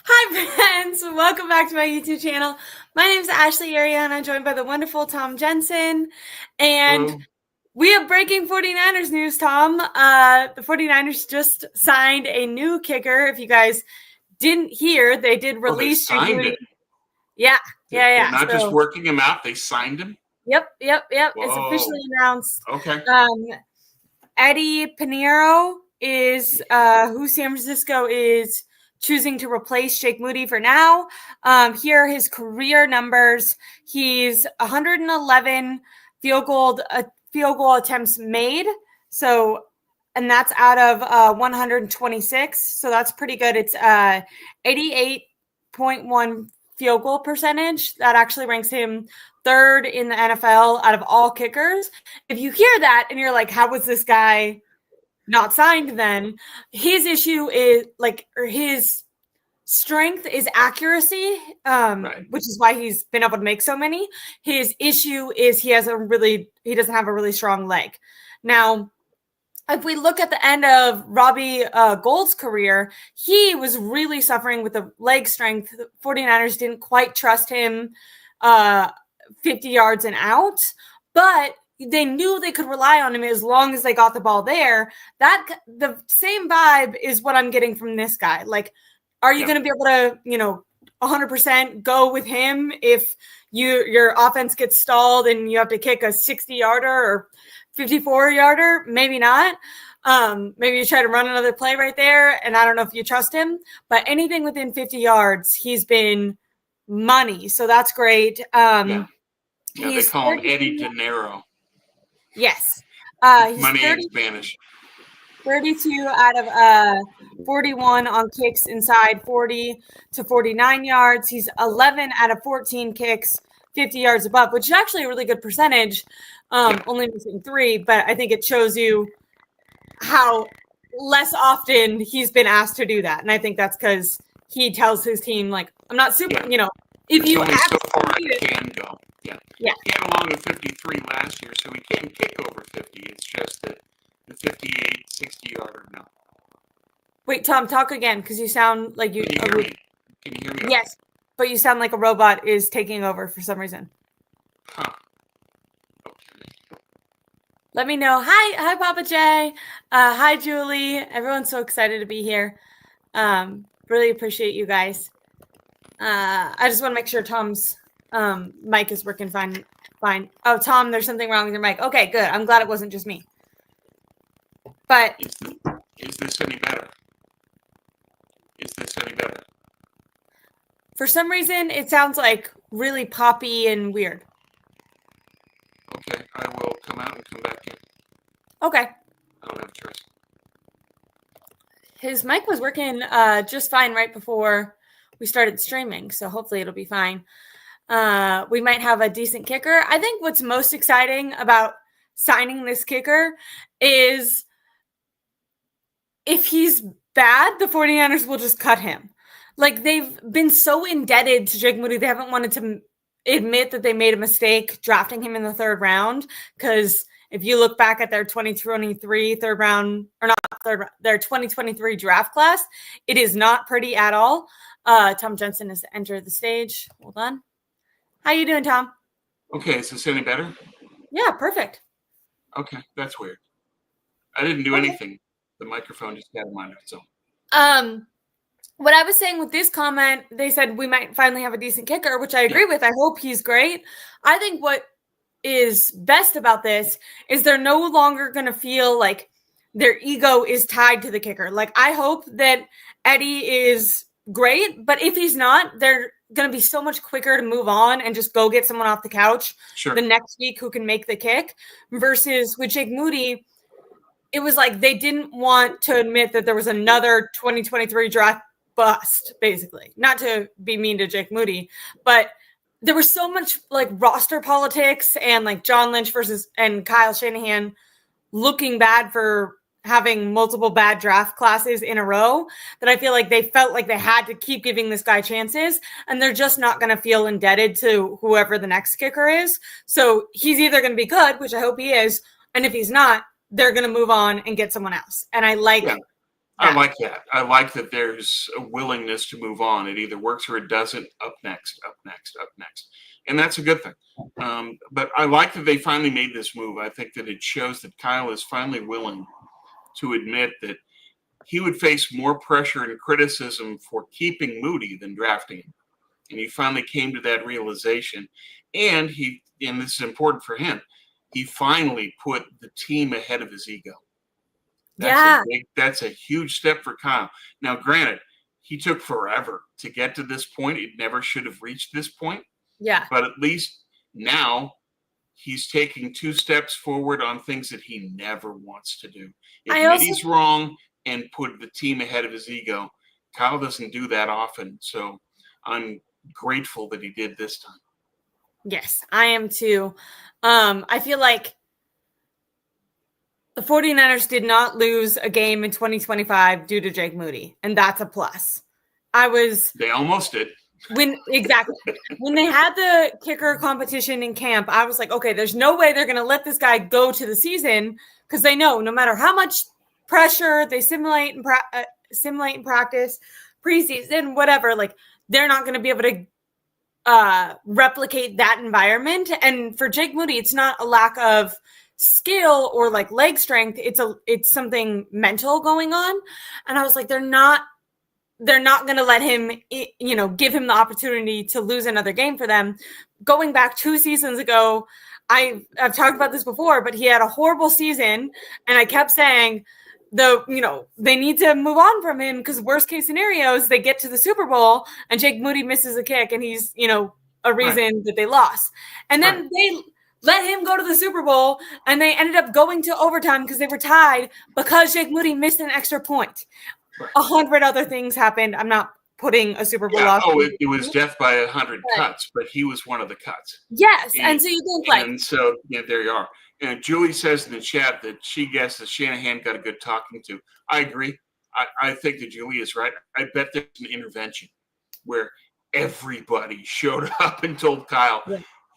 Hi, friends. Welcome back to my YouTube channel. My name is Ashley Aireonna, joined by the wonderful Tom Jensen. And Hello. we have breaking 49ers news, Tom. The 49ers just signed a new kicker. If you guys didn't hear, they did Oh, they release Jake signed Moody. it. Yeah. They're not just So, working him out, they signed him? yep. It's officially Whoa. announced. Okay. Eddie Pineiro is who San Francisco is choosing to replace Jake Moody for now. Here are his career numbers. He's 111 field goal attempts made. So, and that's out of 126. So that's pretty good. It's 88.1 field goal percentage. That actually ranks him third in the NFL out of all kickers. If you hear that and you're like, how was this guy not signed then? His issue is his strength is accuracy, Right. which is why he's been able to make so many. His issue is he doesn't have a really strong leg. Now, if we look at the end of Robbie Gould's career, he was really suffering with the leg strength. The 49ers didn't quite trust him 50 yards and out, but they knew they could rely on him as long as they got the ball there. That the same vibe is what I'm getting from this guy. Like, are you going to be able to, 100% go with him if your offense gets stalled and you have to kick a 60-yarder or 54-yarder? Maybe not. Maybe you try to run another play right there, and I don't know if you trust him. But anything within 50 yards, he's been money. So that's great. They call him Eddie De Niro. Yes. He's Money in Spanish. 32 out of 41 on kicks inside 40 to 49 yards. He's 11 out of 14 kicks 50 yards above, which is actually a really good percentage, only missing 3. But I think it shows you how less often he's been asked to do that. And I think that's because he tells his team, like, I'm not super, if you only so far I can go. Yeah. Yeah. He had along with 53 last year, so he can kick over 50. It's just that the 58, 60-yarder, no. Wait, Tom, talk again, because you sound like you. Can you hear me? Can you hear me? Yes, but you sound like a robot is taking over for some reason. Huh. Okay. Let me know. Hi, Papa Jay. Hi, Julie. Everyone's so excited to be here. Really appreciate you guys. I just want to make sure Tom's mic is working fine. Oh, Tom, there's something wrong with your mic. Okay, good. I'm glad it wasn't just me. But is this any better? Is this any better? For some reason, it sounds like really poppy and weird. Okay, I will come out and come back in. Okay. I don't have a choice. His mic was working just fine right before we started streaming, so hopefully it'll be fine. We might have a decent kicker. I think what's most exciting about signing this kicker is if he's bad, the 49ers will just cut him. Like, they've been so indebted to Jake Moody, they haven't wanted to admit that they made a mistake drafting him in the 3rd round, because if you look back at their 2023 their 2023 draft class, it is not pretty at all. Tom Jensen has entered the stage. Hold on. How you doing, Tom? Okay, is this any better? Yeah, perfect. Okay, that's weird. I didn't do anything. The microphone just got on its own. What I was saying with this comment, they said we might finally have a decent kicker, which I agree with. I hope he's great. I think what is best about this is they're no longer going to feel like their ego is tied to the kicker. Like, I hope that Eddie is great, but if he's not, they're going to be so much quicker to move on and just go get someone off the couch the next week who can make the kick, versus with Jake Moody, it was like they didn't want to admit that there was another 2023 draft bust, basically. Not to be mean to Jake Moody, but there was so much like roster politics and like John Lynch and Kyle Shanahan looking bad for having multiple bad draft classes in a row that I feel like they felt like they had to keep giving this guy chances, and they're just not going to feel indebted to whoever the next kicker is. So he's either going to be good, which I hope he is, and if he's not, they're going to move on and get someone else. And I like I like that. I like that there's a willingness to move on. It either works or it doesn't. Up next, up next, up next. And that's a good thing. But I like that they finally made this move. I think that it shows that Kyle is finally willing to admit that he would face more pressure and criticism for keeping Moody than drafting him. And he finally came to that realization. And this is important for him, he finally put the team ahead of his ego. That's a huge step for Kyle. Now, granted, he took forever to get to this point. It never should have reached this point. Yeah. But at least now he's taking 2 steps forward on things that he never wants to do. Admit he's wrong and put the team ahead of his ego. Kyle doesn't do that often. So I'm grateful that he did this time. Yes, I am too. I feel like the 49ers did not lose a game in 2025 due to Jake Moody, and that's a plus. They almost did. When they had the kicker competition in camp, I was like, okay, there's no way they're going to let this guy go to the season because they know no matter how much pressure they simulate in practice, preseason, whatever, like they're not going to be able to replicate that environment. And for Jake Moody, it's not a lack of skill or like leg strength. It's something mental going on. And I was like, they're not going to let him, give him the opportunity to lose another game for them. Going back 2 seasons ago, I've talked about this before, but he had a horrible season. And I kept saying they need to move on from him because worst case scenarios, they get to the Super Bowl and Jake Moody misses a kick and he's, a reason that they lost. And then they let him go to the Super Bowl and they ended up going to overtime because they were tied because Jake Moody missed an extra point. 100 other things happened. I'm not putting a Super Bowl loss. It was death by 100 cuts, but he was one of the cuts. Yes, and so you think and so there you are. And Julie says in the chat that she guesses Shanahan got a good talking to. I agree. I think that Julie is right. I bet there's an intervention where everybody showed up and told Kyle,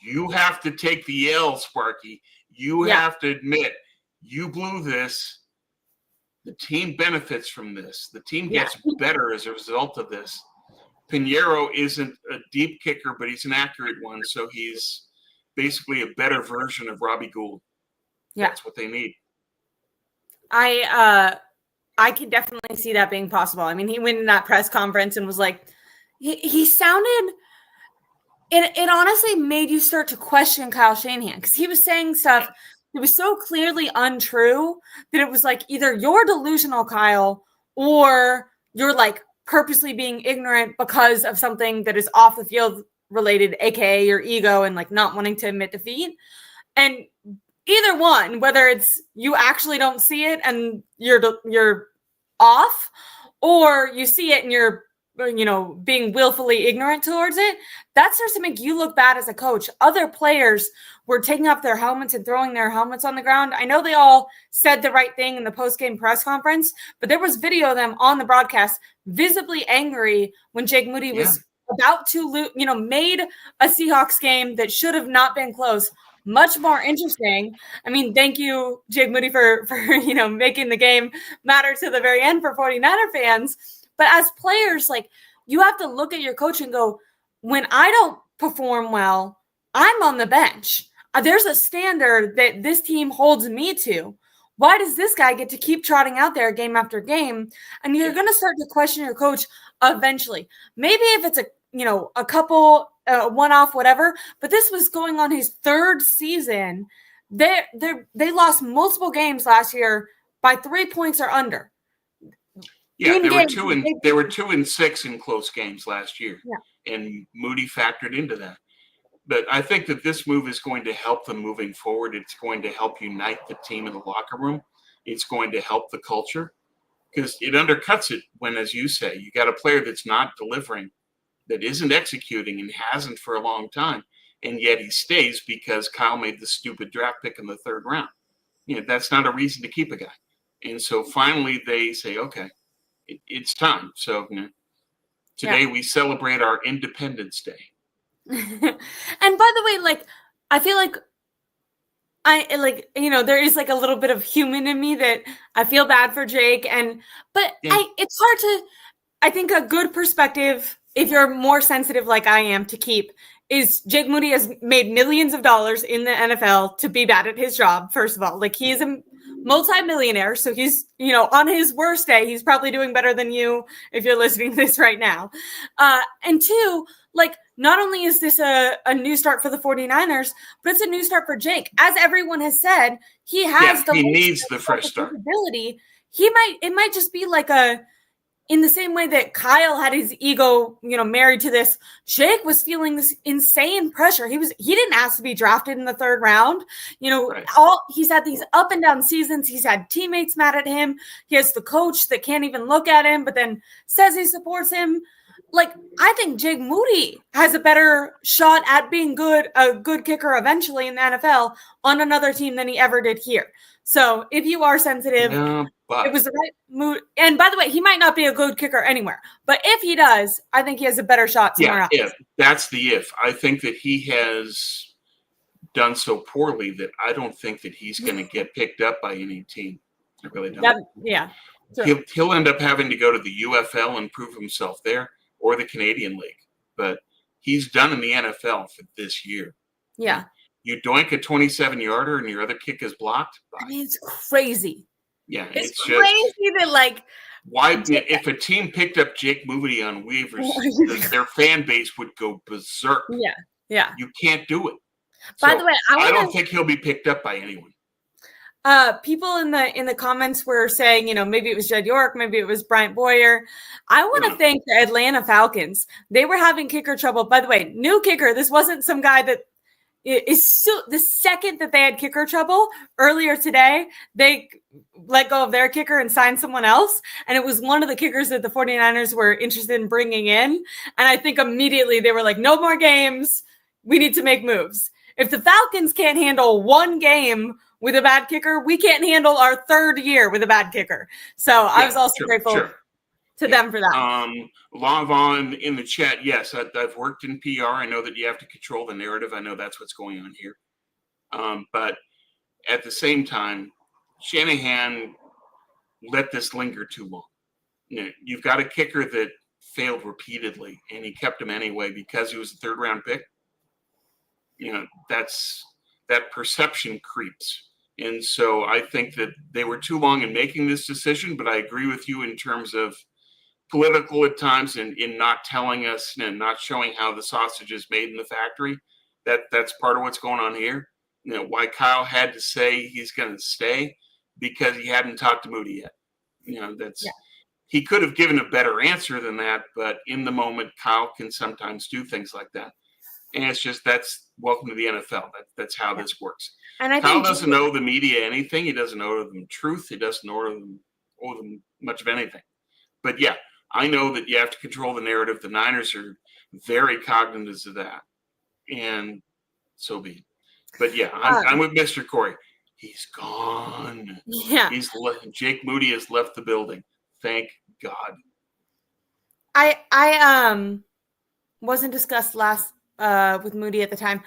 you have to take the L, Sparky. You have to admit you blew this. The team benefits from this. The team gets better as a result of this. Pineiro isn't a deep kicker, but he's an accurate one. So he's basically a better version of Robbie Gould. Yeah. That's what they need. I can definitely see that being possible. I mean, he went in that press conference and was like, he sounded, it honestly made you start to question Kyle Shanahan because he was saying stuff that was so clearly untrue that it was like either you're delusional, Kyle, or you're like purposely being ignorant because of something that is off the field related, aka your ego and like not wanting to admit defeat. And either one, whether it's you actually don't see it and you're off, or you see it and you're being willfully ignorant towards it, that starts to make you look bad as a coach. Other players were taking off their helmets and throwing their helmets on the ground. I know they all said the right thing in the post-game press conference, but there was video of them on the broadcast visibly angry when Jake Moody was about to made a Seahawks game that should have not been close much more interesting. I mean, thank you, Jake Moody, for making the game matter to the very end for 49er fans. But as players, like, you have to look at your coach and go, when I don't perform well, I'm on the bench. There's a standard that this team holds me to. Why does this guy get to keep trotting out there game after game? And you're going to start to question your coach eventually. Maybe if it's a couple, one-off, whatever. But this was going on his 3rd season. They lost multiple games last year by 3 points or under. Yeah, they were 2-6 in close games last year, and Moody factored into that. But I think that this move is going to help them moving forward. It's going to help unite the team in the locker room. It's going to help the culture because it undercuts it when, as you say, you got a player that's not delivering, that isn't executing and hasn't for a long time, and yet he stays because Kyle made the stupid draft pick in the 3rd round. That's not a reason to keep a guy. And so finally they say, okay, it's time. So today we celebrate our Independence Day. And by the way, like, I feel like there is like a little bit of human in me that I feel bad for Jake, but it's hard to, I think a good perspective, if you're more sensitive like I am, to keep is Jake Moody has made millions of dollars in the NFL to be bad at his job. First of all, like he's a multi-millionaire. So he's, on his worst day, he's probably doing better than you if you're listening to this right now. And two, like, not only is this a new start for the 49ers, but it's a new start for Jake. As everyone has said, he has he needs the fresh start. Ability. It might just be like in the same way that Kyle had his ego, married to this, Jake was feeling this insane pressure. He didn't ask to be drafted in the third round. Right. He's had these up and down seasons. He's had teammates mad at him. He has the coach that can't even look at him, but then says he supports him. Like, I think Jake Moody has a better shot at being a good kicker eventually in the NFL on another team than he ever did here. So if you are sensitive, it was the right mood. And by the way, he might not be a good kicker anywhere, but if he does, I think he has a better shot somewhere else. Yeah, that's the if. I think that he has done so poorly that I don't think that he's going to get picked up by any team. I really don't. Sure. He'll end up having to go to the UFL and prove himself there, or the Canadian League. But he's done in the NFL for this year. Yeah. You doink a 27-yarder and your other kick is blocked. I mean, it's crazy. Yeah, it's crazy that, like, why? If a team picked up Jake Moody on waivers, their fan base would go berserk. Yeah. You can't do it. By the way, I don't think he'll be picked up by anyone. People in the comments were saying, maybe it was Jed York, maybe it was Bryant Boyer. I want to thank the Atlanta Falcons. They were having kicker trouble. By the way, new kicker. This wasn't some guy that is so. The second that they had kicker trouble earlier today, they let go of their kicker and signed someone else. And it was one of the kickers that the 49ers were interested in bringing in. And I think immediately they were like, no more games. We need to make moves. If the Falcons can't handle one game with a bad kicker, we can't handle our third year with a bad kicker. So I was also grateful to them for that. Lavon in the chat, yes, I've worked in PR. I know that you have to control the narrative. I know that's what's going on here. But at the same time, Shanahan let this linger too long. You've got a kicker that failed repeatedly, and he kept him anyway because he was a third-round pick. That perception creeps. And so I think that they were too long in making this decision, but I agree with you in terms of political at times and in not telling us and not showing how the sausage is made in the factory. That's part of what's going on here. Why Kyle had to say he's going to stay because he hadn't talked to Moody yet. He could have given a better answer than that, but in the moment, Kyle can sometimes do things like that. And it's just, that's welcome to the NFL. That's how this works. And Kyle doesn't owe the media anything. He doesn't owe them truth. He doesn't owe them much of anything. But yeah, I know that you have to control the narrative. The Niners are very cognizant of that. And so be it. But yeah, I'm with Mr. Corey. He's gone. Yeah. Jake Moody has left the building. Thank God. I wasn't discussed last with Moody at the time.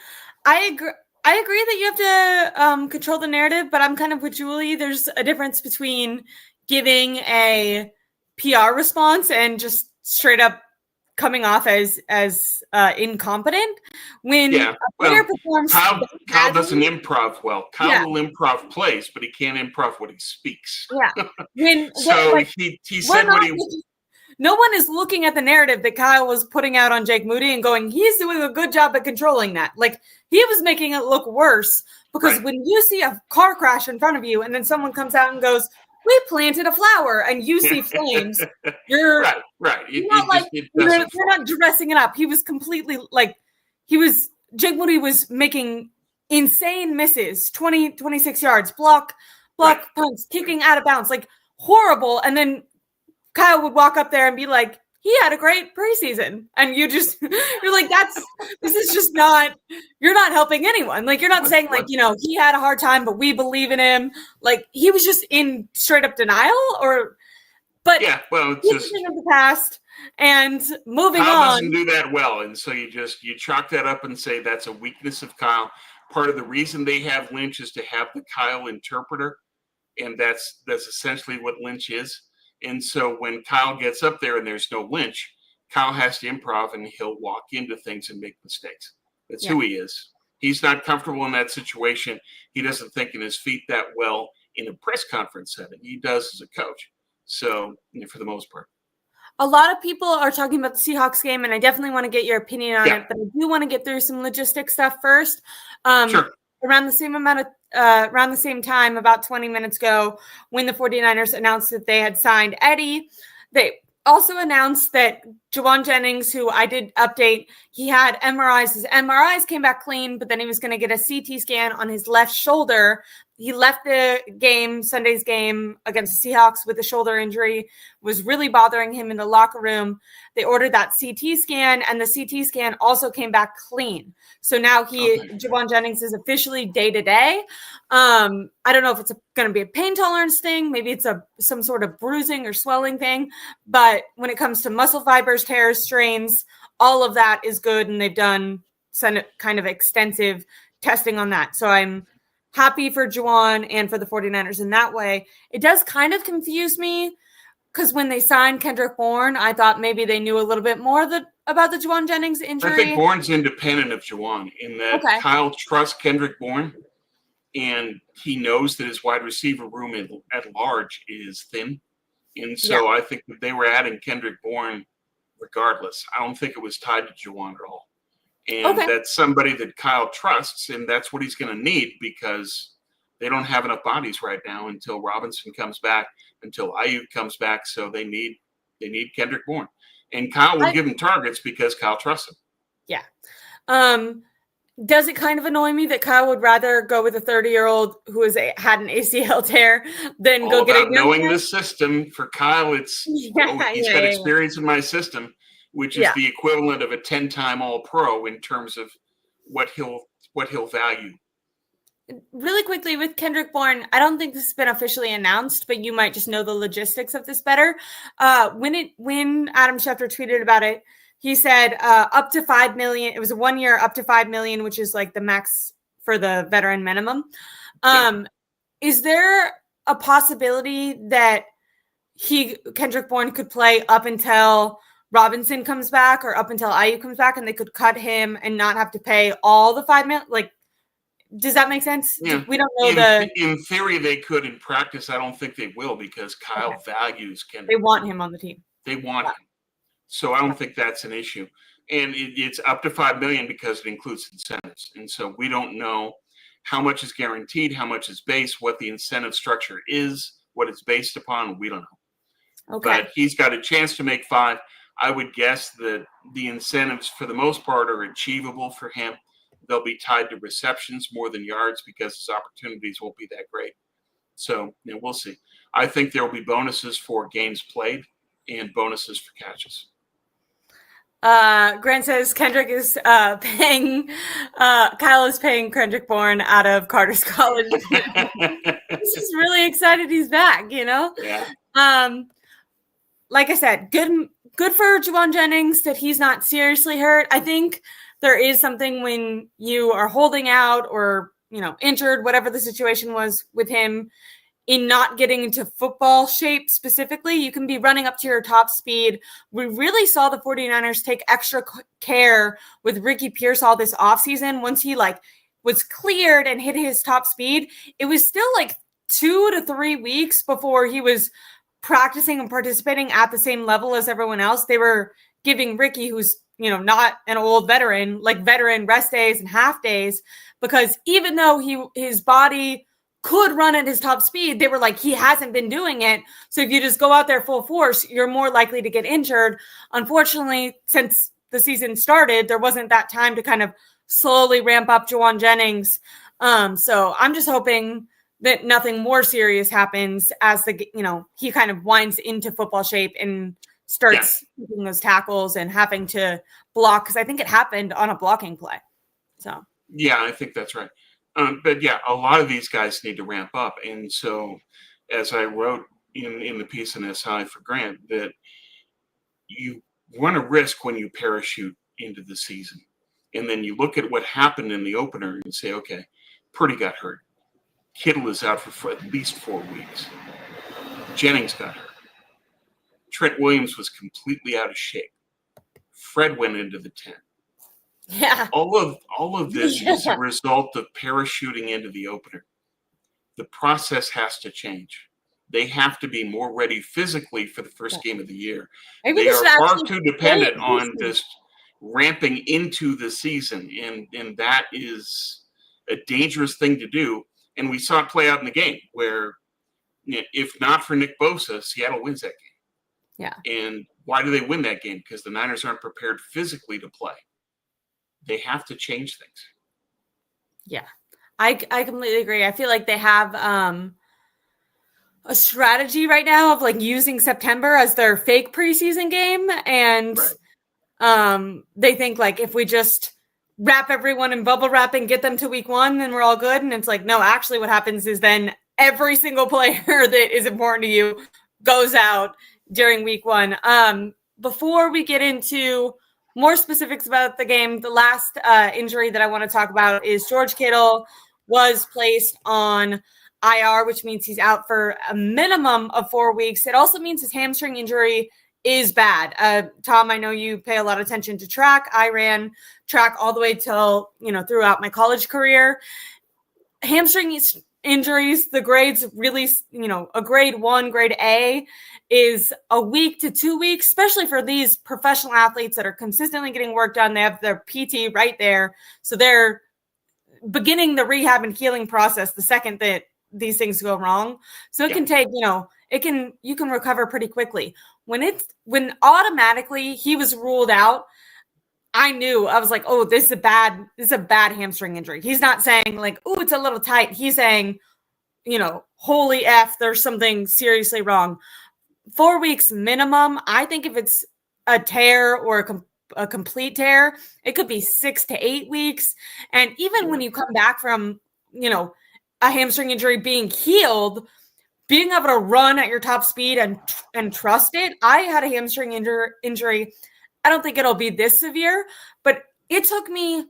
I agree that you have to control the narrative, but I'm kind of with Julie. There's a difference between giving a PR response and just straight up coming off as incompetent. When a player performs, Kyle doesn't improv well. Kyle will improv plays, but he can't improv what he speaks. Yeah. He said what he. No one is looking at the narrative that Kyle was putting out on Jake Moody and going, he's doing a good job at controlling that. Like, he was making it look worse because when you see a car crash in front of you and then someone comes out and goes, we planted a flower, and you see flames, you're not dressing it up. He was completely Jake Moody was making insane misses, 26 yards, block punts, kicking out of bounds, like horrible. And then Kyle would walk up there and be like, he had a great preseason. And you're like, this is just not, you're not helping anyone. Like, you're not saying like, he had a hard time, but we believe in him. Like, he was just in straight up denial but it's just in the past and moving Kyle on. Doesn't do that well. And so you chalk that up and say that's a weakness of Kyle. part of the reason they have Lynch is to have the Kyle interpreter, and that's essentially what Lynch is. And so when Kyle gets up there and there's no Lynch, Kyle has to improv, and he'll walk into things and make mistakes. That's who he is. He's not comfortable in that situation. He doesn't think in his feet that well in a press conference setting. He does as a coach. So, for the most part. A lot of people are talking about the Seahawks game, and I definitely want to get your opinion on it, but I do want to get through some logistic stuff first. Sure. Around the same time, about 20 minutes ago, when the 49ers announced that they had signed Eddie, they also announced that Jauan Jennings, who I did update, he had MRIs. His MRIs came back clean, but then he was going to get a CT scan on his left shoulder. He left the game, Sunday's game against the Seahawks, with a shoulder injury, was really bothering him in the locker room. They ordered that CT scan, and the CT scan also came back clean. So now Jauan Jennings is officially day-to-day. I don't know if it's going to be a pain tolerance thing. Maybe it's some sort of bruising or swelling thing. But when it comes to muscle fibers, tears, strains, all of that is good, and they've done some kind of extensive testing on that. So I'm happy for Jauan and for the 49ers in that way. It does kind of confuse me because when they signed Kendrick Bourne, I thought maybe they knew a little bit more about the Jauan Jennings injury. I think Bourne's independent of Jauan in that Kyle trusts Kendrick Bourne, and he knows that his wide receiver room at large is thin. And so I think that they were adding Kendrick Bourne regardless. I don't think it was tied to Jauan at all. And that's somebody that Kyle trusts, and that's what he's going to need because they don't have enough bodies right now until Robinson comes back, until Ayuk comes back. So they need Kendrick Bourne. And Kyle will give him targets because Kyle trusts him. Yeah. Does it kind of annoy me that Kyle would rather go with a 30-year-old who had an ACL tear than all go get a knowing the system for Kyle? It's he's got experience in my system, which is the equivalent of a 10-time All-Pro in terms of what he'll value. Really quickly with Kendrick Bourne, I don't think this has been officially announced, but you might just know the logistics of this better. When Adam Schefter tweeted about it, he said up to $5 million. It was a 1 year, up to $5 million, which is like the max for the veteran minimum. Is there a possibility that Kendrick Bourne could play up until Robinson comes back or up until Ayuk comes back, and they could cut him and not have to pay all the $5 million? Like, does that make sense? Yeah. We don't know in theory they could. In practice, I don't think they will because Kyle values Kendrick. They want him on the team. They want him. So I don't think that's an issue. And it's up to $5 million because it includes incentives. And so we don't know how much is guaranteed, how much is based, what the incentive structure is, what it's based upon. We don't know. Okay. But he's got a chance to make 5. I would guess that the incentives for the most part are achievable for him. They'll be tied to receptions more than yards because his opportunities won't be that great. So we'll see. I think there will be bonuses for games played and bonuses for catches. Grant says Kendrick is paying Kyle is paying Kendrick Bourne out of Carter's college. He's just really excited he's back, Yeah. Like I said, good for Jauan Jennings that he's not seriously hurt. I think there is something when you are holding out or, injured, whatever the situation was with him, in not getting into football shape specifically. You can be running up to your top speed. We really saw the 49ers take extra care with Ricky Pearsall this offseason. Once he was cleared and hit his top speed, it was still 2 to 3 weeks before he was practicing and participating at the same level as everyone else. They were giving Ricky, who's not an old veteran, veteran rest days and half days, because even though his body could run at his top speed, they were he hasn't been doing it. So if you just go out there full force, you're more likely to get injured. Unfortunately, since the season started, there wasn't that time to kind of slowly ramp up Jauan Jennings. So I'm just hoping that nothing more serious happens as he kind of winds into football shape and starts taking those tackles and having to block, because I think it happened on a blocking play. So yeah, I think that's right. But a lot of these guys need to ramp up. And so, as I wrote in the piece in SI for Grant, that you run a risk when you parachute into the season. And then you look at what happened in the opener and say, okay, Purdy got hurt. Kittle is out for at least 4 weeks. Jennings got hurt. Trent Williams was completely out of shape. Fred went into the tent. Yeah. All of this is a result of parachuting into the opener. The process has to change. They have to be more ready physically for the first game of the year. They are far too dependent on just ramping into the season, and that is a dangerous thing to do. And we saw it play out in the game where, if not for Nick Bosa, Seattle wins that game. Yeah. And why do they win that game? Because the Niners aren't prepared physically to play. They have to change things. Yeah, I completely agree. I feel like they have a strategy right now of like using September as their fake preseason game. And they think like, if we just wrap everyone in bubble wrap and get them to week 1, then we're all good. And it's like, no, actually what happens is then every single player that is important to you goes out during week 1. Before we get into more specifics about the game, the last injury that I want to talk about is George Kittle was placed on IR, which means he's out for a minimum of 4 weeks. It also means his hamstring injury is bad. Tom, I know you pay a lot of attention to track. I ran track all the way till, throughout my college career. Hamstring injuries, the grades really, a grade 1, grade A is a week to 2 weeks, especially for these professional athletes that are consistently getting work done. They have their PT right there. So they're beginning the rehab and healing process the second that these things go wrong. So it can take, you can recover pretty quickly. When automatically he was ruled out, I was like, oh, this is a bad hamstring injury. He's not saying like, oh, it's a little tight. He's saying, holy F, there's something seriously wrong. 4 weeks minimum. I think if it's a tear or a complete tear, it could be 6 to 8 weeks. And even when you come back from, a hamstring injury being healed, being able to run at your top speed and trust it. I had a hamstring injury. I don't think it'll be this severe, but it took me,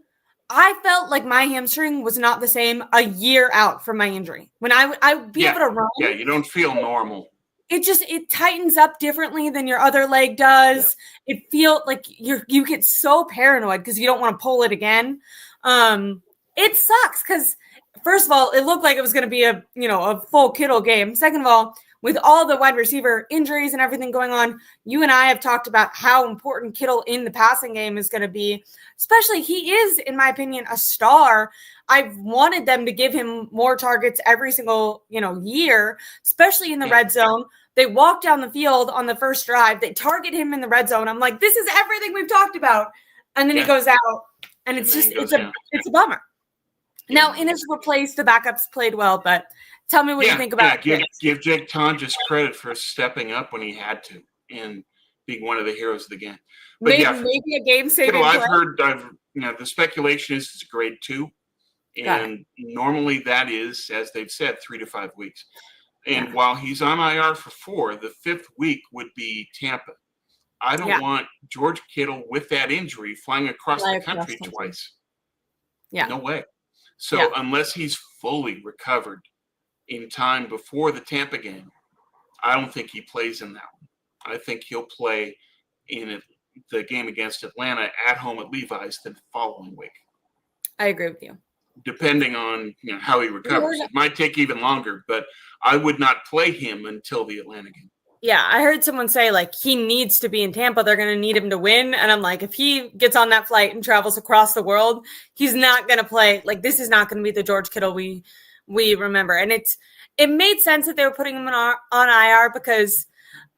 I felt like my hamstring was not the same a year out from my injury. When I would be able to run. Yeah, you don't feel normal. It tightens up differently than your other leg does. Yeah. It feels like you get so paranoid because you don't want to pull it again. It sucks because, first of all, it looked like it was going to be a full Kittle game. Second of all, with all the wide receiver injuries and everything going on, you and I have talked about how important Kittle in the passing game is going to be. Especially, he is, in my opinion, a star. I've wanted them to give him more targets every single, year, especially in the red zone. They walk down the field on the first drive. They target him in the red zone. I'm like, this is everything we've talked about. And then he goes out, and it's a bummer. Now, in his replace, the backups played well, but tell me what you think about it. Give Jake Tonjes credit for stepping up when he had to and being one of the heroes of the game. But maybe a game-saving play. I've heard, the speculation is it's a grade 2. And normally that is, as they've said, 3 to 5 weeks. And while he's on IR for 4, the 5th week would be Tampa. I don't want George Kittle with that injury flying across the country twice. Yeah. No way. So unless he's fully recovered in time before the Tampa game, I don't think he plays in that one. I think he'll play in the game against Atlanta at home at Levi's the following week. I agree with you. Depending on how he recovers. It might take even longer, but I would not play him until the Atlanta game. Yeah, I heard someone say, like, he needs to be in Tampa. They're going to need him to win. And I'm like, if he gets on that flight and travels across the world, he's not going to play. Like, this is not going to be the George Kittle we remember. And it made sense that they were putting him on IR because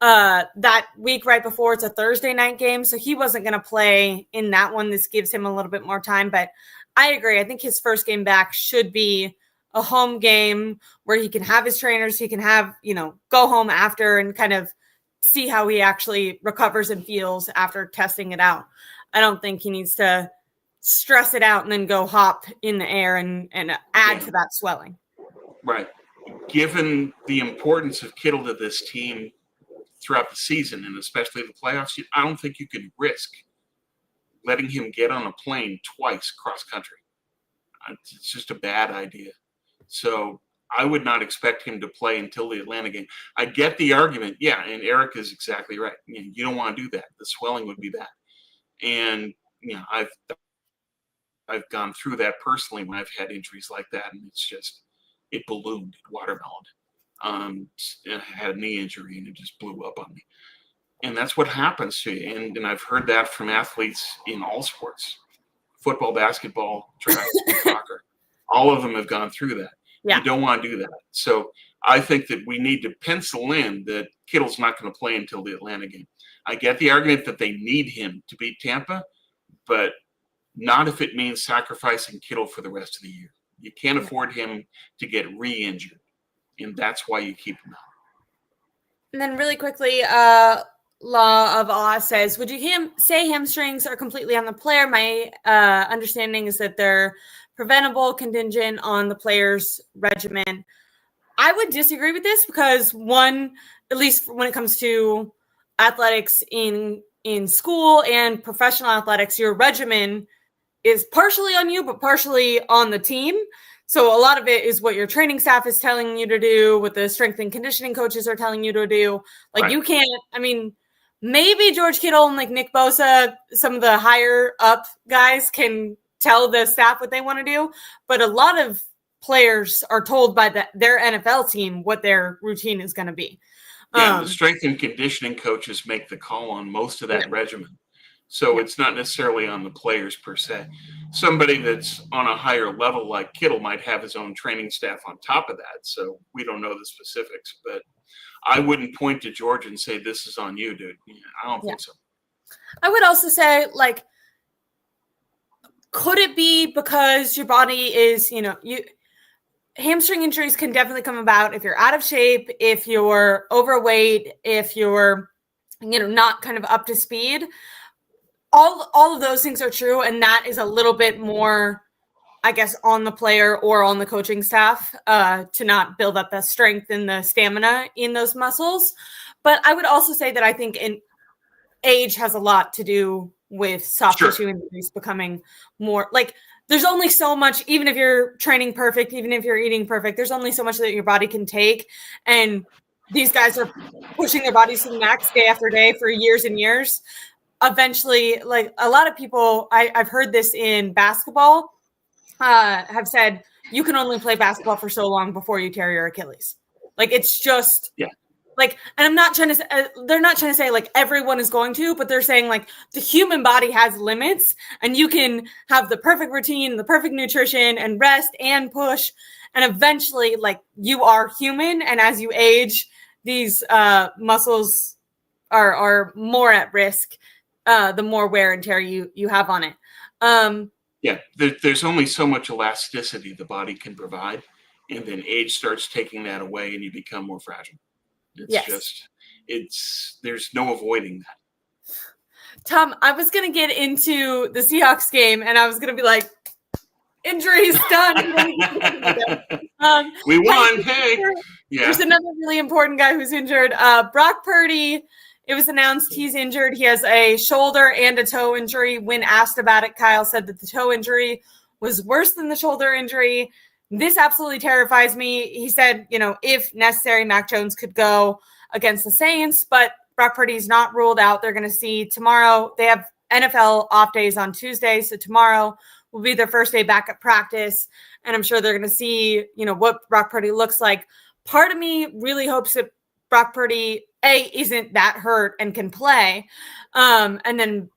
that week right before, it's a Thursday night game. So he wasn't going to play in that one. This gives him a little bit more time. But I agree. I think his first game back should be a home game where he can have his trainers, he can have, go home after and kind of see how he actually recovers and feels after testing it out. I don't think he needs to stress it out and then go hop in the air and add to that swelling. Right. Given the importance of Kittle to this team throughout the season and especially the playoffs, I don't think you can risk letting him get on a plane twice cross country. It's just a bad idea. So I would not expect him to play until the Atlanta game. I get the argument. Yeah, and Eric is exactly right. You don't want to do that. The swelling would be bad. And, I've gone through that personally when I've had injuries like that, and it's just, it ballooned, it watermeloned. I had a knee injury, and it just blew up on me. And that's what happens to you. And I've heard that from athletes in all sports, football, basketball, track, soccer. All of them have gone through that. Yeah. You don't want to do that. So I think that we need to pencil in that Kittle's not going to play until the Atlanta game. I get the argument that they need him to beat Tampa, but not if it means sacrificing Kittle for the rest of the year. You can't afford him to get re-injured, and that's why you keep him out. And then really quickly, Law of Oz says, would you say hamstrings are completely on the player? My understanding is that they're preventable, contingent on the player's regimen. I would disagree with this because, one, at least when it comes to athletics in school and professional athletics, your regimen is partially on you, but partially on the team. So a lot of it is what your training staff is telling you to do, what the strength and conditioning coaches are telling you to do. Like, right. You can't, maybe George Kittle and like Nick Bosa, some of the higher up guys can tell the staff what they want to do. But a lot of players are told by their NFL team what their routine is going to be. Yeah, the strength and conditioning coaches make the call on most of that regimen. So it's not necessarily on the players per se. Somebody that's on a higher level like Kittle might have his own training staff on top of that. So we don't know the specifics, but I wouldn't point to George and say, this is on you, dude. I don't think so. I would also say, like, could it be because your body is, hamstring injuries can definitely come about if you're out of shape, if you're overweight, if you're, not kind of up to speed. All of those things are true, and that is a little bit more, I guess, on the player or on the coaching staff to not build up the strength and the stamina in those muscles. But I would also say that I think age has a lot to do with soft tissue injuries becoming more like there's only so much, even if you're training perfect, even if you're eating perfect, there's only so much that your body can take. And these guys are pushing their bodies to the max day after day for years and years. Eventually, like a lot of people, I've heard this in basketball, have said you can only play basketball for so long before you tear your Achilles. Like, it's just like, and I'm not trying to say, they're not trying to say like everyone is going to, but they're saying like the human body has limits and you can have the perfect routine, the perfect nutrition and rest and push. And eventually like you are human. And as you age, these muscles are more at risk. The more wear and tear you have on it. There's only so much elasticity the body can provide, and then age starts taking that away, and you become more fragile. There's no avoiding that. Tom, I was going to get into the Seahawks game, and I was going to be like, injuries done. We won. Hey. There's another really important guy who's injured. Brock Purdy. It was announced he's injured. He has a shoulder and a toe injury. When asked about it, Kyle said that the toe injury was worse than the shoulder injury. This absolutely terrifies me. He said, if necessary, Mac Jones could go against the Saints, but Brock Purdy's not ruled out. They're going to see tomorrow. They have NFL off days on Tuesday, so tomorrow will be their first day back at practice, and I'm sure they're going to see, what Brock Purdy looks like. Part of me really hopes that Brock Purdy, A, isn't that hurt and can play. And then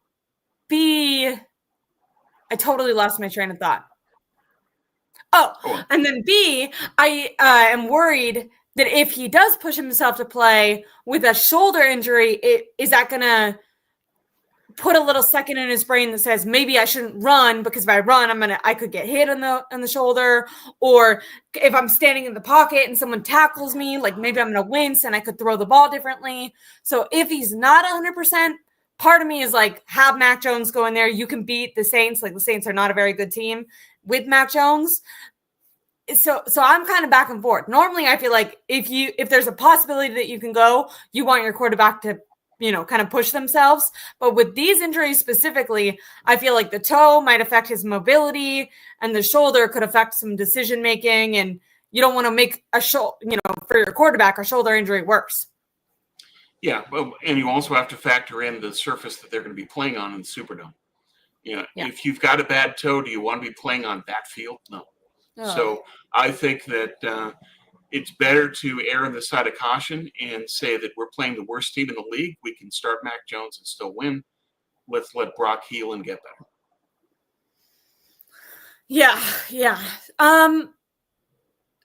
B, I totally lost my train of thought. And then B, I am worried that if he does push himself to play with a shoulder injury, is that going to put a little second in his brain that says maybe I shouldn't run because if I run, I could get hit on the shoulder, or if I'm standing in the pocket and someone tackles me, like maybe I'm going to wince and I could throw the ball differently. So if he's not 100%, part of me is like, have Mac Jones go in there. You can beat the Saints. Like the Saints are not a very good team with Mac Jones. So I'm kind of back and forth. Normally I feel like if there's a possibility that you can go, you want your quarterback to kind of push themselves. But with these injuries specifically, I feel like the toe might affect his mobility and the shoulder could affect some decision making. And you don't want to make for your quarterback, a shoulder injury worse. Yeah. Well, and you also have to factor in the surface that they're going to be playing on in the Superdome. If you've got a bad toe, do you want to be playing on that field? No. Oh. So I think that it's better to err on the side of caution and say that we're playing the worst team in the league. We can start Mac Jones and still win. Let's let Brock heal and get better. Yeah.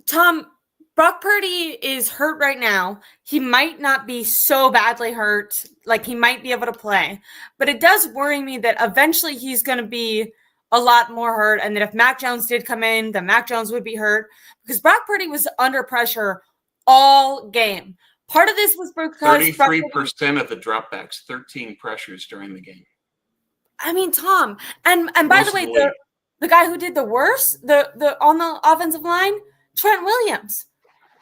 Tom, Brock Purdy is hurt right now. He might not be so badly hurt, like he might be able to play. But it does worry me that eventually he's going to be a lot more hurt, and that if Mac Jones did come in, then Mac Jones would be hurt, because Brock Purdy was under pressure all game. Part of this was because 33% of the dropbacks, 13 pressures during the game. I mean, Tom, and by the way, the guy who did the worst, the on the offensive line, Trent Williams.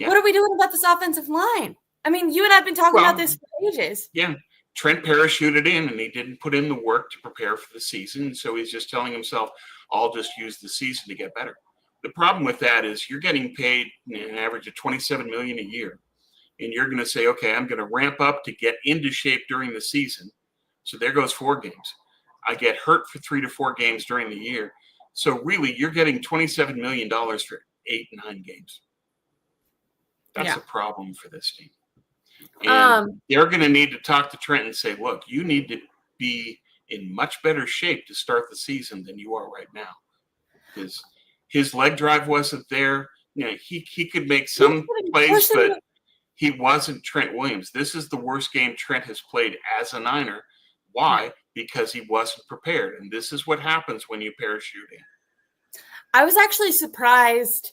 Yeah. What are we doing about this offensive line? I mean, you and I have been talking about this for ages. Yeah. Trent parachuted in, and he didn't put in the work to prepare for the season. So he's just telling himself, I'll just use the season to get better. The problem with that is you're getting paid an average of $27 million a year. And you're going to say, okay, I'm going to ramp up to get into shape during the season. So there goes 4 games. I get hurt for 3 to 4 games during the year. So really, you're getting $27 million for 8, 9 games. That's a problem for this team. And they're going to need to talk to Trent and say, look, you need to be in much better shape to start the season than you are right now. Because his leg drive wasn't there. He could make some plays, but he wasn't Trent Williams. This is the worst game Trent has played as a Niner. Why? Because he wasn't prepared. And this is what happens when you parachute in. I was actually surprised.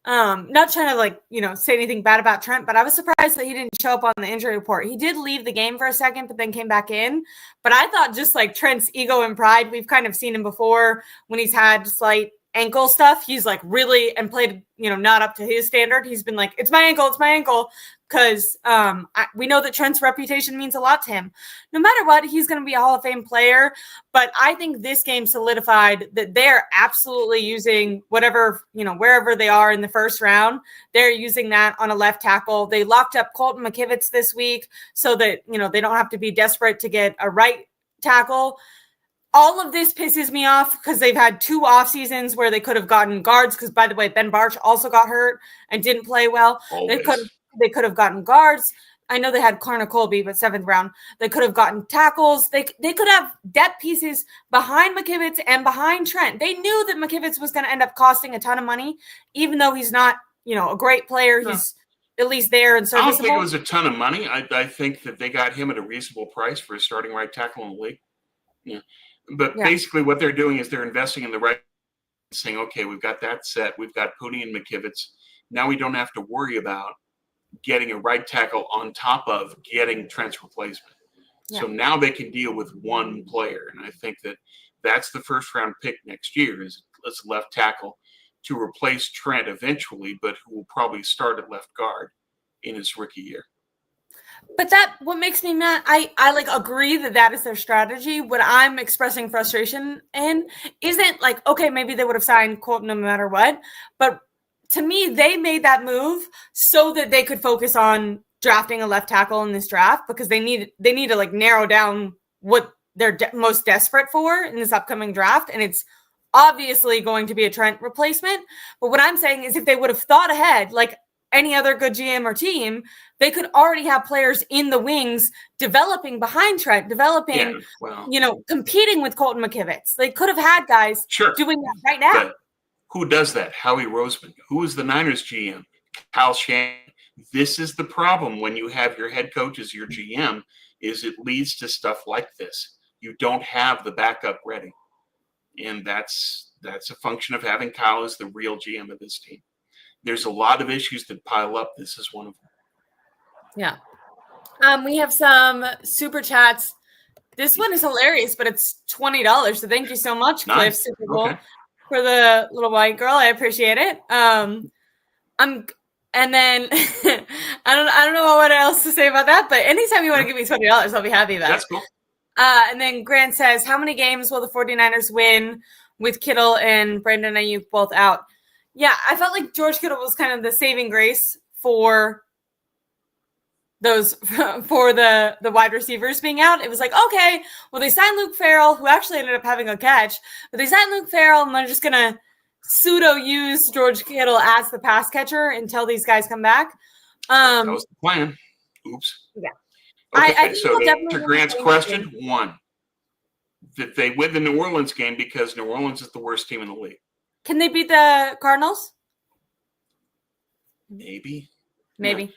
Not trying to say anything bad about Trent, but I was surprised that he didn't show up on the injury report. He did leave the game for a second, but then came back in. But I thought just like Trent's ego and pride, we've kind of seen him before when he's had slight ankle stuff. He's like really and played, not up to his standard. He's been like, it's my ankle. Because we know that Trent's reputation means a lot to him. No matter what, he's going to be a Hall of Fame player. But I think this game solidified that they're absolutely using whatever, wherever they are in the first round, they're using that on a left tackle. They locked up Colton McKivitz this week so that, they don't have to be desperate to get a right tackle. All of this pisses me off because they've had 2 off seasons where they could have gotten guards. Because, by the way, Ben Barch also got hurt and didn't play well. Always. They could have gotten guards. I know they had Clarna Colby, but 7th round. They could have gotten tackles. They could have depth pieces behind McKivitz and behind Trent. They knew that McKivitz was going to end up costing a ton of money, even though he's not, a great player. No. He's at least there and serviceable. I don't think it was a ton of money. I think that they got him at a reasonable price for a starting right tackle in the league. Yeah. But basically what they're doing is they're investing in the right, saying, okay, we've got that set. We've got Purdy and McKivitz. Now we don't have to worry about getting a right tackle on top of getting Trent's replacement. Yeah. So now they can deal with one player. And I think that that's the first round pick next year is as left tackle to replace Trent eventually, but who will probably start at left guard in his rookie year. But what makes me mad, I agree that is their strategy. What I'm expressing frustration in isn't okay, maybe they would have signed Colton no matter what, but to me, they made that move so that they could focus on drafting a left tackle in this draft because they need to narrow down what they're most desperate for in this upcoming draft. And it's obviously going to be a Trent replacement. But what I'm saying is if they would have thought ahead, like any other good GM or team, they could already have players in the wings developing behind Trent, competing with Colton McKivitz. They could have had guys doing that right now. But who does that? Howie Roseman. Who is the Niners GM? Kyle Shanahan. This is the problem when you have your head coach as your GM, is it leads to stuff like this. You don't have the backup ready. And that's a function of having Kyle as the real GM of this team. There's a lot of issues that pile up. This is one of them. Yeah. We have some super chats. This one is hilarious, but it's $20. So thank you so much, Cliff. Nice. Super cool. Okay. For the little white girl. I appreciate it. I'm And then I don't know what else to say about that, but anytime you want to give me $20, I'll be happy about it. That's cool. And then Grant says, how many games will the 49ers win with Kittle and Brandon Ayuk both out? Yeah, I felt like George Kittle was kind of the saving grace for the wide receivers being out. It was like, okay, well, they signed Luke Farrell, who actually ended up having a catch, but they signed Luke Farrell, and they're just going to pseudo use George Kittle as the pass catcher until these guys come back. That was the plan. Oops. Yeah. Okay, so to Grant's question, one, that they win the New Orleans game because New Orleans is the worst team in the league. Can they beat the Cardinals? Maybe. No.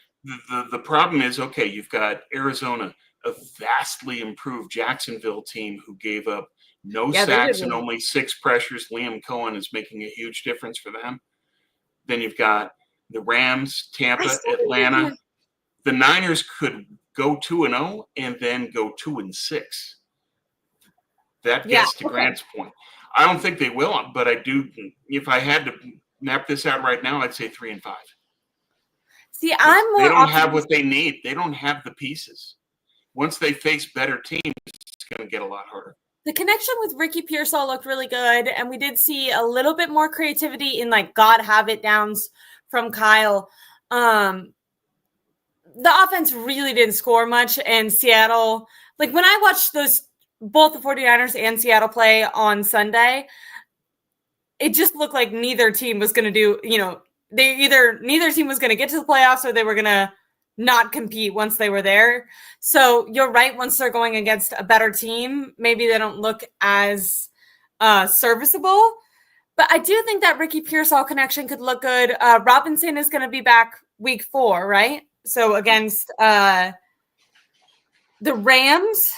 The problem is, okay, you've got Arizona, a vastly improved Jacksonville team who gave up no sacks and only 6 pressures. Liam Cohen is making a huge difference for them. Then you've got the Rams, Tampa, Atlanta. The Niners could go 2-0 and then go 2-6. That gets to Grant's point. I don't think they will, but I do. If I had to map this out right now, I'd say 3-5. See, they don't have what they need. They don't have the pieces. Once they face better teams, it's going to get a lot harder. The connection with Ricky Pearsall looked really good, and we did see a little bit more creativity in like God have it downs from Kyle. The offense really didn't score much, and Seattle, like when I watched both the 49ers and Seattle play on Sunday, it just looked like neither team was going to do, neither team was going to get to the playoffs, or they were going to not compete once they were there. So you're right. Once they're going against a better team, maybe they don't look as serviceable. But I do think that Ricky Pearsall connection could look good. Robinson is going to be back week 4, right? So against the Rams.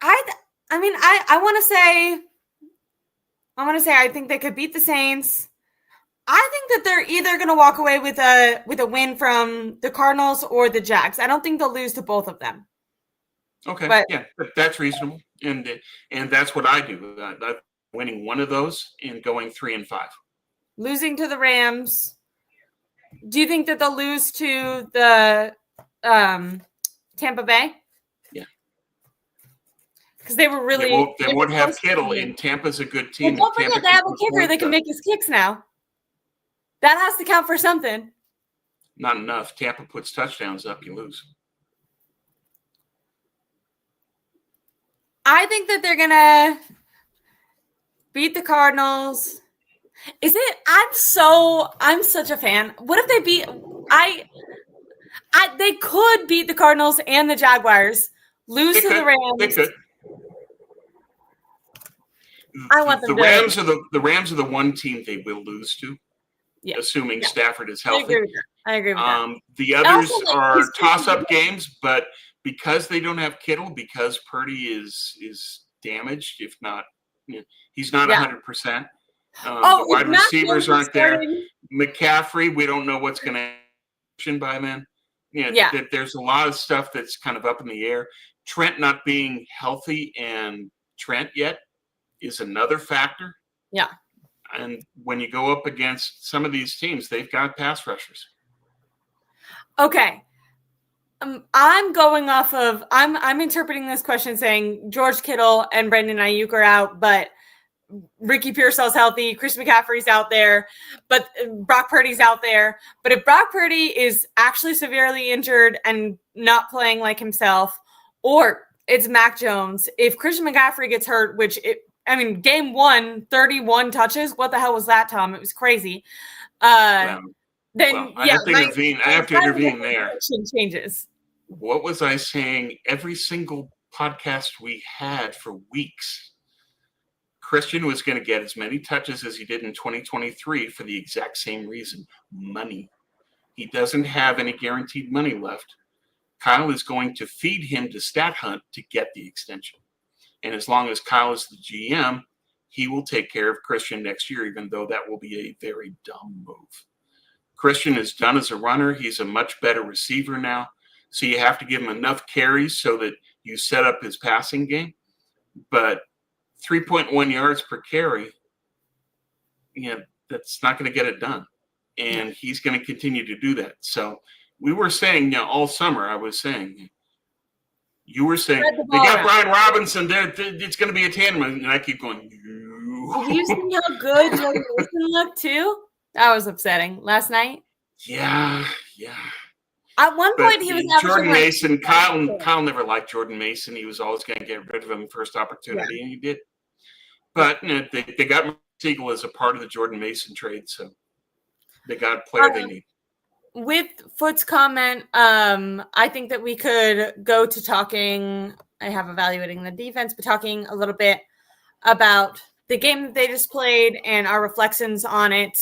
I want to say I think they could beat the Saints. I think that they're either going to walk away with a win from the Cardinals or the Jags. I don't think they'll lose to both of them. Okay, but that's reasonable, and that's what I do. I'm winning one of those and going 3-5. Losing to the Rams. Do you think that they'll lose to the Tampa Bay? Yeah, because they were really. They won't have Kittle, and Tampa's a good team. Well, don't forget they have a kicker that can make his kicks now. That has to count for something. Not enough. Tampa puts touchdowns up, you lose. I think that they're gonna beat the Cardinals. Is it? I'm such a fan. What if they beat? They could beat the Cardinals and the Jaguars. Lose to the Rams. They could. I want them. The Rams are the one team they will lose to. Yeah. Assuming Stafford is healthy. I agree with that. The others are toss-up games, but because they don't have Kittle, because Purdy is damaged, if not, he's not 100%. The wide receivers aren't there. McCaffrey, we don't know what's going to happen by then. There's a lot of stuff that's kind of up in the air. Trent not being healthy and Trent yet is another factor. Yeah. And when you go up against some of these teams, they've got pass rushers. Okay. I'm going off of I'm interpreting this question saying George Kittle and Brandon Ayuk are out, but Ricky Pearsall's healthy, Chris McCaffrey's out there, but Brock Purdy's out there. But if Brock Purdy is actually severely injured and not playing like himself, or it's Mac Jones, if Christian McCaffrey gets hurt, game 1, 31 touches. What the hell was that, Tom? It was crazy. I have to intervene there. Changes. What was I saying? Every single podcast we had for weeks, Christian was going to get as many touches as he did in 2023 for the exact same reason: money. He doesn't have any guaranteed money left. Kyle is going to feed him to Stat Hunt to get the extension. And as long as Kyle is the GM, he will take care of Christian next year, even though that will be a very dumb move. Christian is done as a runner. He's a much better receiver now. So you have to give him enough carries so that you set up his passing game. But 3.1 yards per carry, that's not going to get it done. and he's going to continue to do that. So we were saying, all summer I was saying, you were saying they got Brian Robinson there. It's going to be a tandem, and I keep going. Did you see how good Jordan Mason looked too? That was upsetting last night. Yeah. At one point, he was Jordan Mason. Kyle never liked Jordan Mason. He was always going to get rid of him first opportunity, and he did. But they got Siegel as a part of the Jordan Mason trade, so they got a player they need. With Foot's comment, I think that we could go to talking. I have evaluating the defense, but talking a little bit about the game that they just played and our reflections on it.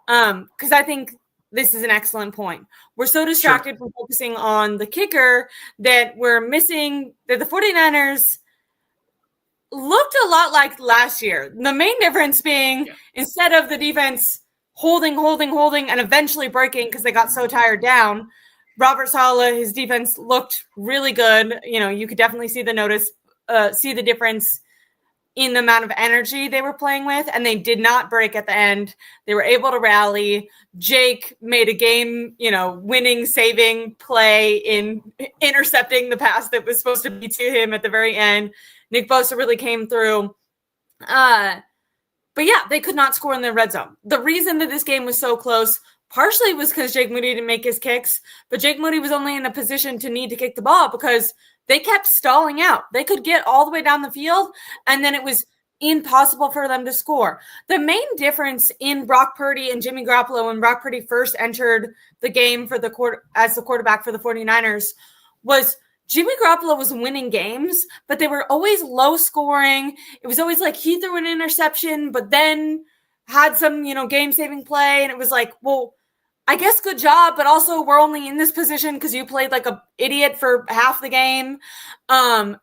Because I think this is an excellent point. We're so distracted from focusing on the kicker that we're missing that the 49ers looked a lot like last year. The main difference being instead of the defense holding, and eventually breaking because they got so tired down, Robert Saleh, his defense looked really good. You could definitely see the difference in the amount of energy they were playing with, and they did not break at the end. They were able to rally. Jake made a game, winning, saving play in intercepting the pass that was supposed to be to him at the very end. Nick Bosa really came through. But yeah, they could not score in the red zone. The reason that this game was so close partially was because Jake Moody didn't make his kicks, but Jake Moody was only in a position to need to kick the ball because they kept stalling out. They could get all the way down the field, and then it was impossible for them to score. The main difference in Brock Purdy and Jimmy Garoppolo when Brock Purdy first entered the game as the quarterback for the 49ers was Jimmy Garoppolo was winning games, but they were always low scoring. It was always like he threw an interception, but then had some, game-saving play. And it was like, well, I guess good job, but also we're only in this position because you played like an idiot for half the game. And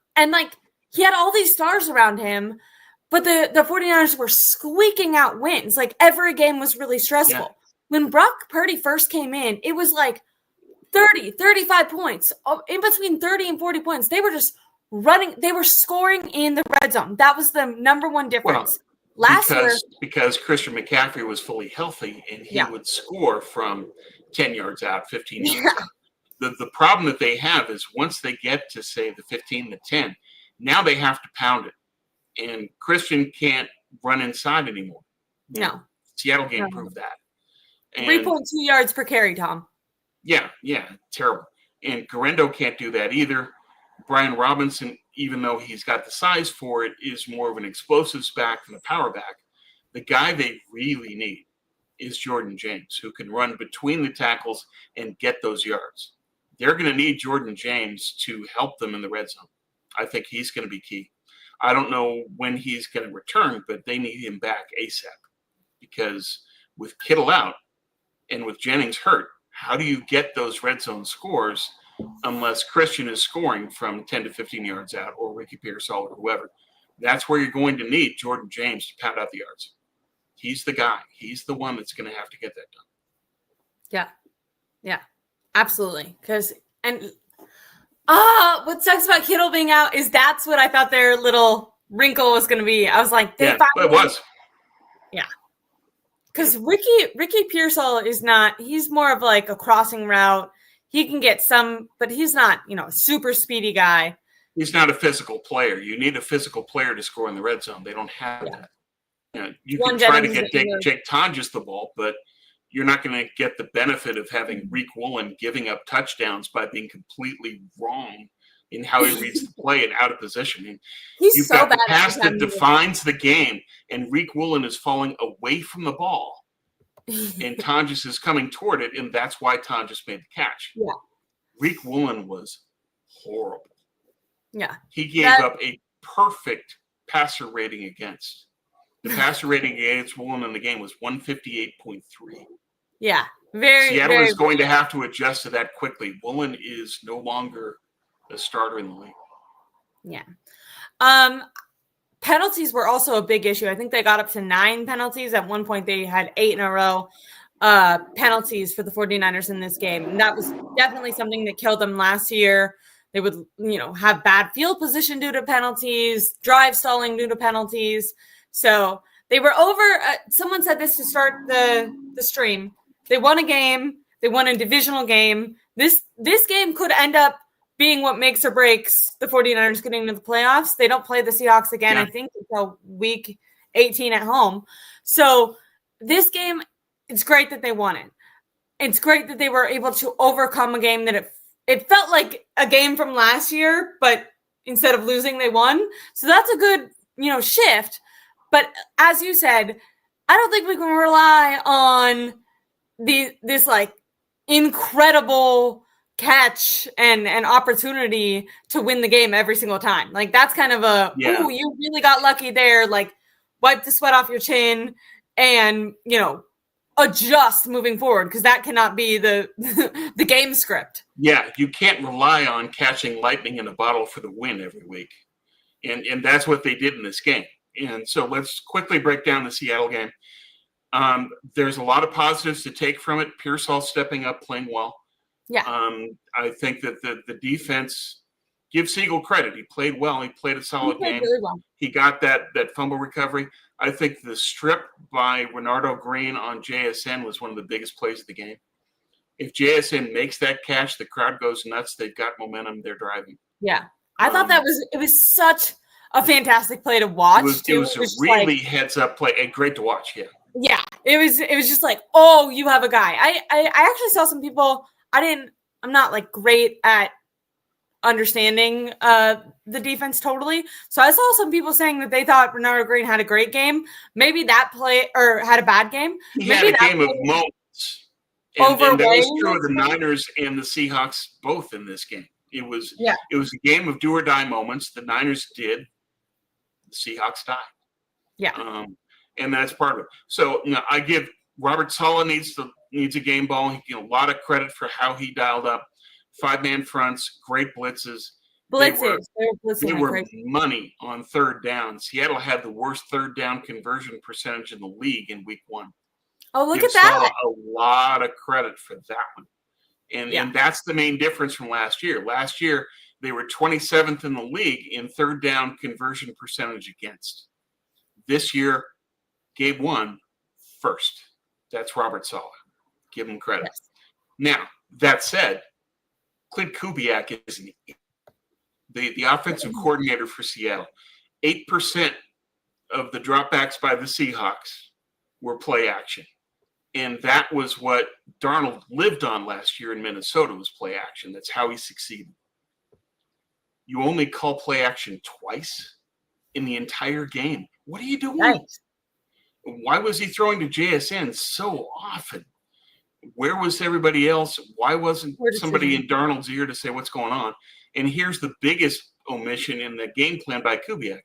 he had all these stars around him, but the 49ers were squeaking out wins. Like every game was really stressful. Yeah. When Brock Purdy first came in, it was like 30, 35 points, in between 30 and 40 points. They were just running. They were scoring in the red zone. That was the number one difference. Last year, because Christian McCaffrey was fully healthy and he would score from 10 yards out, 15 yards out. The problem that they have is once they get to, say, the 15 to 10, now they have to pound it. And Christian can't run inside anymore. No. Seattle game proved that. 3.2 yards per carry, Tom. Yeah, terrible. And Garendo can't do that either. Brian Robinson, even though he's got the size for it, is more of an explosives back than a power back. The guy they really need is Jordan James, who can run between the tackles and get those yards. They're going to need Jordan James to help them in the red zone. I think he's going to be key. I don't know when he's going to return, but they need him back ASAP because with Kittle out and with Jennings hurt, how do you get those red zone scores unless Christian is scoring from 10 to 15 yards out or Ricky Pearsall or whoever? That's where you're going to need Jordan James to pound out the yards. He's the guy. He's the one that's going to have to get that done. Yeah, absolutely. What sucks about Kittle being out is that's what I thought their little wrinkle was going to be. I was like, it was. Yeah. Because Ricky Pearsall is not, he's more of like a crossing route. He can get some, but he's not, a super speedy guy. He's not a physical player. You need a physical player to score in the red zone. They don't have that. You can try to get Jake Tonjes the ball, but you're not going to get the benefit of having Reek Woolen giving up touchdowns by being completely wrong in how he reads the play and out of position. You've got the pass that defines the game, and Reek Woolen is falling away from the ball, and Tonjes is coming toward it, and that's why Tonjes made the catch. Yeah. Reek Woolen was horrible. Yeah. He gave up a perfect passer rating against. The passer rating against Woolen in the game was 158.3. Yeah. Seattle is going to have to adjust to that quickly. Woolen is no longer a starter in the league. Yeah. Penalties were also a big issue. I think they got up to 9 penalties. At one point, they had 8 in a row penalties for the 49ers in this game. And that was definitely something that killed them last year. They would, have bad field position due to penalties, drive stalling due to penalties. So they were over. Someone said this to start the stream. They won a game. They won a divisional game. This game could end up being what makes or breaks the 49ers getting into the playoffs. They don't play the Seahawks again, I think, until week 18 at home. So this game, it's great that they won it. It's great that they were able to overcome a game that it felt like a game from last year, but instead of losing, they won. So that's a good, shift. But as you said, I don't think we can rely on this like incredible catch and opportunity to win the game every single time. Like that's kind of ooh, you really got lucky there. Like wipe the sweat off your chin and, adjust moving forward, because that cannot be the the game script. Yeah, you can't rely on catching lightning in a bottle for the win every week. And that's what they did in this game. And so let's quickly break down the Seattle game. There's a lot of positives to take from it. Pearsall stepping up, playing well. Yeah. I think that the defense, give Siegel credit. He played well. He played a solid game. Really well. He got that fumble recovery. I think the strip by Renardo Green on JSN was one of the biggest plays of the game. If JSN makes that catch, the crowd goes nuts. They've got momentum. They're driving. Yeah. I thought it was such a fantastic play to watch. It was a really heads up play and great to watch. Yeah. Yeah. It was just like, oh, you have a guy. I actually saw some people. I'm not like great at understanding the defense totally. So I saw some people saying that they thought Renardo Green had a great game. Maybe that play or had a bad game. He Maybe had a game of moments. And that was true of the Niners and the Seahawks both in this game. It was a game of do or die moments. The Niners did. The Seahawks died. Yeah. And that's part of it. So I give Robert Saleh needs a game ball. He get a lot of credit for how he dialed up 5-man fronts, great blitzes. They were money on third down. Seattle had the worst third down conversion percentage in the league in week 1. Oh, look at that. A lot of credit for that one. And that's the main difference from last year. Last year, they were 27th in the league in third down conversion percentage against. This year, Gabe won first. That's Robert Saleh. Give him credit. Yes. Now, that said, Clint Kubiak is the offensive coordinator for Seattle. 8% of the dropbacks by the Seahawks were play action. And that was what Darnold lived on last year in Minnesota, was play action. That's how he succeeded. You only call play action twice in the entire game. What are you doing? Nice. Why was he throwing to JSN so often? Where was everybody else? Why wasn't somebody in Darnold's ear to say what's going on? And here's the biggest omission in the game plan by Kubiak.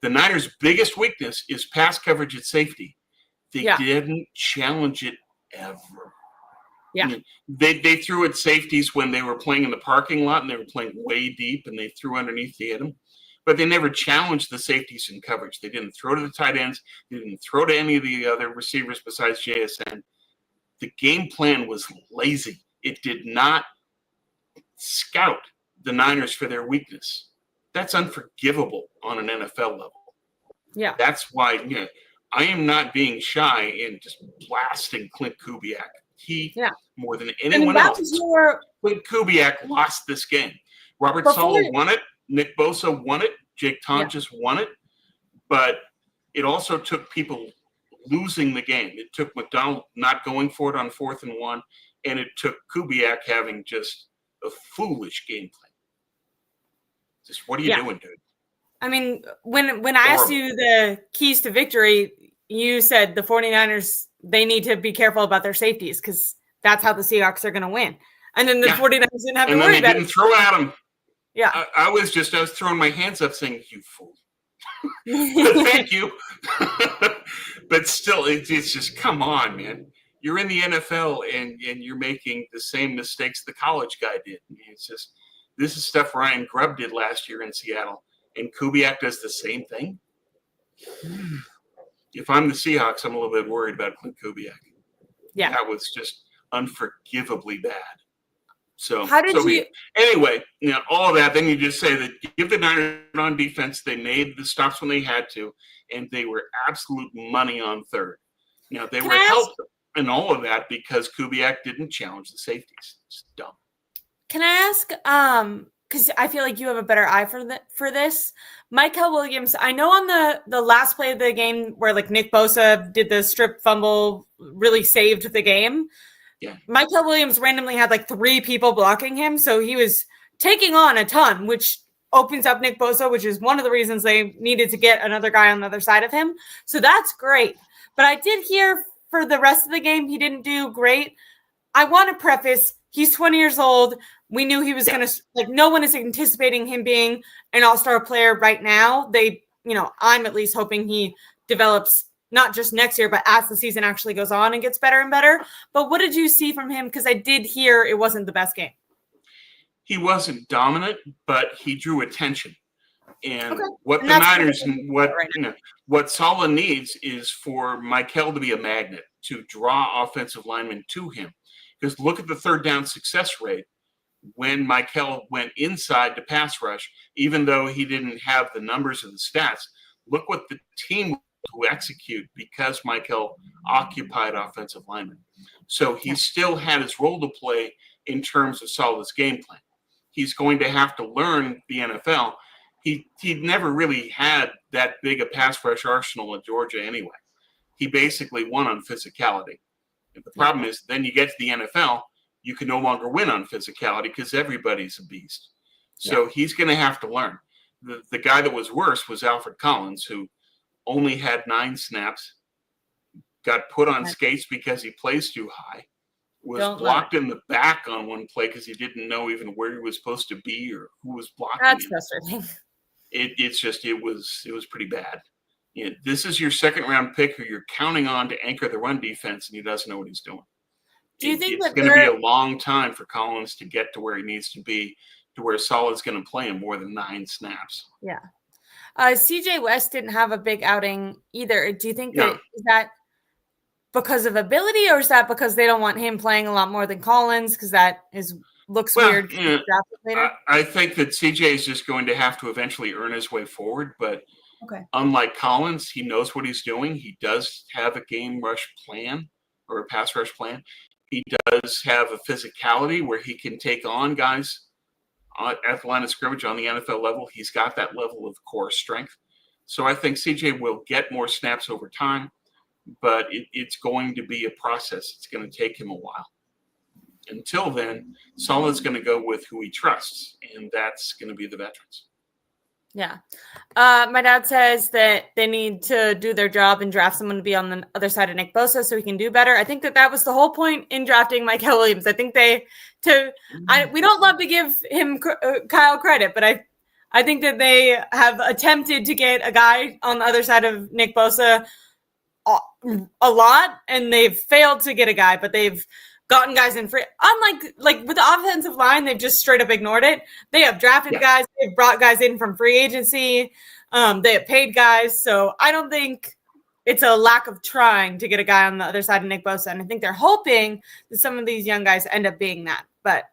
The Niners' biggest weakness is pass coverage at safety. They didn't challenge it ever. Yeah. I mean, they threw at safeties when they were playing in the parking lot and they were playing way deep and they threw underneath to hit them. But they never challenged the safeties in coverage. They didn't throw to the tight ends. They didn't throw to any of the other receivers besides JSN. The game plan was lazy. It did not scout the Niners for their weakness. That's unforgivable on an NFL level. Yeah. That's why I am not being shy in just blasting Clint Kubiak. He, more than anyone else, Clint Kubiak lost this game. Robert Saleh won it. Nick Bosa won it. Jake Tonjes won it. But it also took people losing the game. It took McDonald not going for it on 4th and 1, and it took Kubiak having just a foolish game plan. Just what are you doing, dude? I mean, when I asked you the keys to victory, you said the 49ers, they need to be careful about their safeties because that's how the Seahawks are going to win. And then the 49ers didn't have to worry about it. And they didn't throw at them. Yeah. I was throwing my hands up saying, you fool. But thank you. But still, it's just, come on, man. You're in the NFL and you're making the same mistakes the college guy did. I mean, it's just, this is stuff Ryan Grubb did last year in Seattle. And Kubiak does the same thing. If I'm the Seahawks, I'm a little bit worried about Clint Kubiak. Yeah. That was just unforgivably bad. So how did you anyway, all of that, then you just say that give the Niners on defense. They made the stops when they had to, and they were absolute money on third. They were helped. and all of that because Kubiak didn't challenge the safeties. It's dumb. Can I ask, because I feel like you have a better eye for this. Michael Williams, I know on the last play of the game where like Nick Bosa did the strip fumble, really saved the game. Yeah. Michael Williams randomly had like 3 people blocking him, so he was taking on a ton, which opens up Nick Bosa, which is one of the reasons they needed to get another guy on the other side of him. So that's great. But I did hear for the rest of the game, he didn't do great. I want to preface, he's 20 years old. We knew he was going to, like, no one is anticipating him being an all-star player right now. I'm at least hoping he develops not just next year, but as the season actually goes on and gets better and better. But what did you see from him? Because I did hear it wasn't the best game. He wasn't dominant, but he drew attention. And what the Niners and what Saleh needs is for Michael to be a magnet, to draw offensive linemen to him. Because look at the third down success rate when Michael went inside to pass rush, even though he didn't have the numbers of the stats. Look what the team will execute because Michael occupied offensive linemen. So he still had his role to play in terms of Saleh's game plan. He's going to have to learn the NFL. He never really had that big a pass rush arsenal at Georgia anyway. He basically won on physicality. And the problem is then you get to the NFL, you can no longer win on physicality because everybody's a beast. So he's going to have to learn. The guy that was worse was Alfred Collins, who only had 9 snaps, got put on skates because he plays too high, was blocked in the back on one play because he didn't know even where he was supposed to be or who was blocking him. That's frustrating. It was pretty bad. This is your second round pick who you're counting on to anchor the run defense, and he doesn't know what he's doing. Do you think it's going to be a long time for Collins to get to where he needs to be, to where Saleh's going to play him more than 9 snaps? Yeah. CJ West didn't have a big outing either. Do you think is that because of ability, or is that because they don't want him playing a lot more than Collins because that looks weird? Later? I think that CJ is just going to have to eventually earn his way forward, but unlike Collins, he knows what he's doing. He does have a game rush plan or a pass rush plan. He does have a physicality where he can take on guys at the line of scrimmage on the NFL level. He's got that level of core strength. So I think CJ will get more snaps over time, but it's going to be a process. It's going to take him a while. Until then, Saleh's going to go with who he trusts, and that's going to be the veterans. Yeah. My dad says that they need to do their job and draft someone to be on the other side of Nick Bosa so he can do better. I think that was the whole point in drafting Michael Williams. I think we don't love to give him Kyle credit, but I think that they have attempted to get a guy on the other side of Nick Bosa a lot, and they've failed to get a guy, but they've gotten guys in free. Unlike with the offensive line, they've just straight up ignored it. They have drafted guys. They've brought guys in from free agency. They have paid guys. So I don't think it's a lack of trying to get a guy on the other side of Nick Bosa. And I think they're hoping that some of these young guys end up being that. But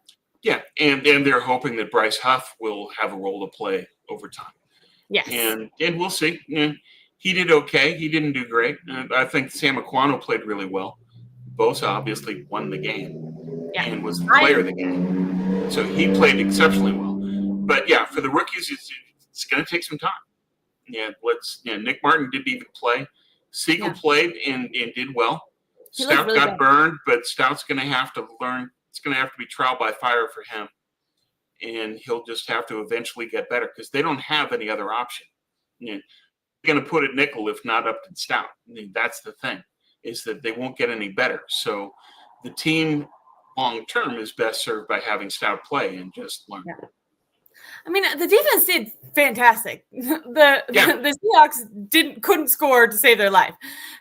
yeah, and they're hoping that Bryce Huff will have a role to play over time. Yes. And we'll see. He did okay. He didn't do great. I think Sam Aquano played really well. Bosa obviously won the game and was the player of the game. So he played exceptionally well. But, for the rookies, it's going to take some time. Nick Martin didn't even play. Siegel played and did well. Stout really got burned, but Stout's going to have to learn. It's going to have to be trial by fire for him. And he'll just have to eventually get better because they don't have any other option. They're going to put it nickel if not Upton Stout. That's the thing. Is that they won't get any better. So the team long-term is best served by having Stout play and just learn. Yeah. I mean, the defense did fantastic. The Seahawks couldn't score to save their life.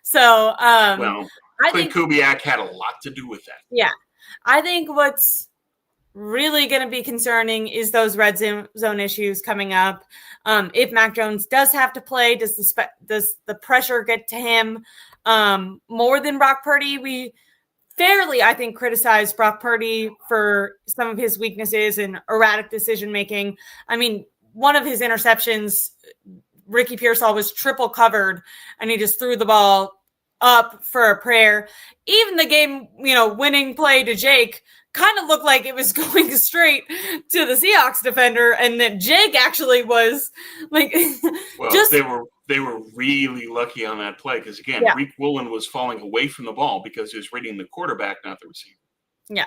So I think Kubiak had a lot to do with that. Yeah. I think what's really going to be concerning is those red zone issues coming up. If Mac Jones does have to play, does the pressure get to him? More than Brock Purdy? We fairly, I think, criticized Brock Purdy for some of his weaknesses and erratic decision-making. I mean, one of his interceptions, Ricky Pearsall was triple covered, and he just threw the ball up for a prayer. Even the game, winning play to Jake kind of looked like it was going straight to the Seahawks defender, and that Jake actually was like, they were really lucky on that play because again, Reek Woolen was falling away from the ball because he was reading the quarterback, not the receiver. Yeah,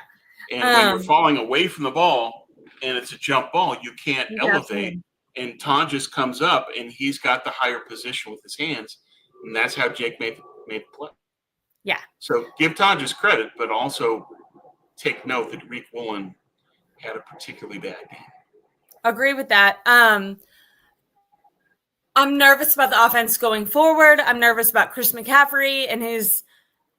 and when you're falling away from the ball and it's a jump ball, you can't elevate. And Tom just comes up and he's got the higher position with his hands, and that's how Jake made the play. Yeah. So give Tom just credit, but also take note that Reek Woolen had a particularly bad game. Agree with that. I'm nervous about the offense going forward. I'm nervous about Chris McCaffrey and his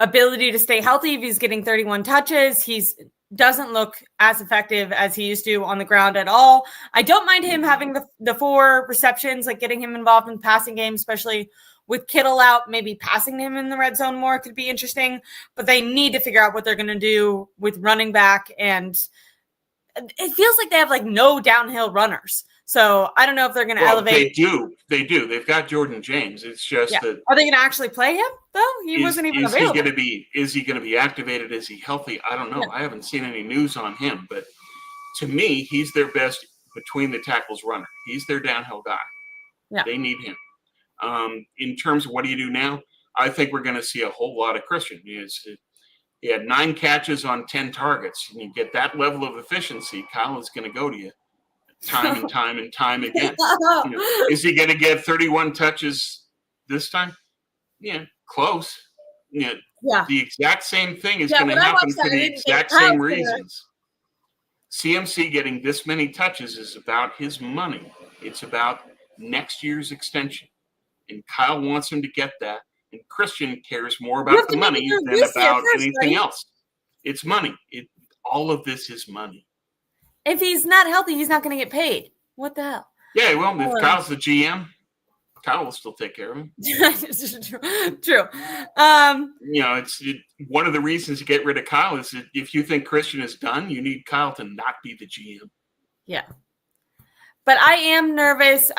ability to stay healthy. If he's getting 31 touches, he's doesn't look as effective as he used to on the ground at all. I don't mind him having the 4 receptions, like getting him involved in the passing game, especially with Kittle out. Maybe passing him in the red zone more could be interesting, but they need to figure out what they're going to do with running back. And it feels like they have like no downhill runners. So I don't know if they're going to elevate. They do. They've got Jordan James. It's just that. Are they going to actually play him though? He wasn't even available. Is he going to be activated? Is he healthy? I don't know. Yeah. I haven't seen any news on him, but to me, he's their best between the tackles runner. He's their downhill guy. Yeah. They need him. In terms of what do you do now? I think we're going to see a whole lot of Christian. He had 9 catches on 10 targets. And you get that level of efficiency, Kyle is going to go to you time and time and time again. Is he going to get 31 touches this time? Yeah, close. The exact same thing is going to happen for the exact same reasons. CMC getting this many touches is about his money. It's about next year's extension. And Kyle wants him to get that. And Christian cares more about the money than about anything else. It's money. All of this is money. If he's not healthy, he's not going to get paid. What the hell? Yeah, well, if Kyle's the GM, Kyle will still take care of him. True. One of the reasons to get rid of Kyle is that if you think Christian is done, you need Kyle to not be the GM. Yeah. But I am nervous.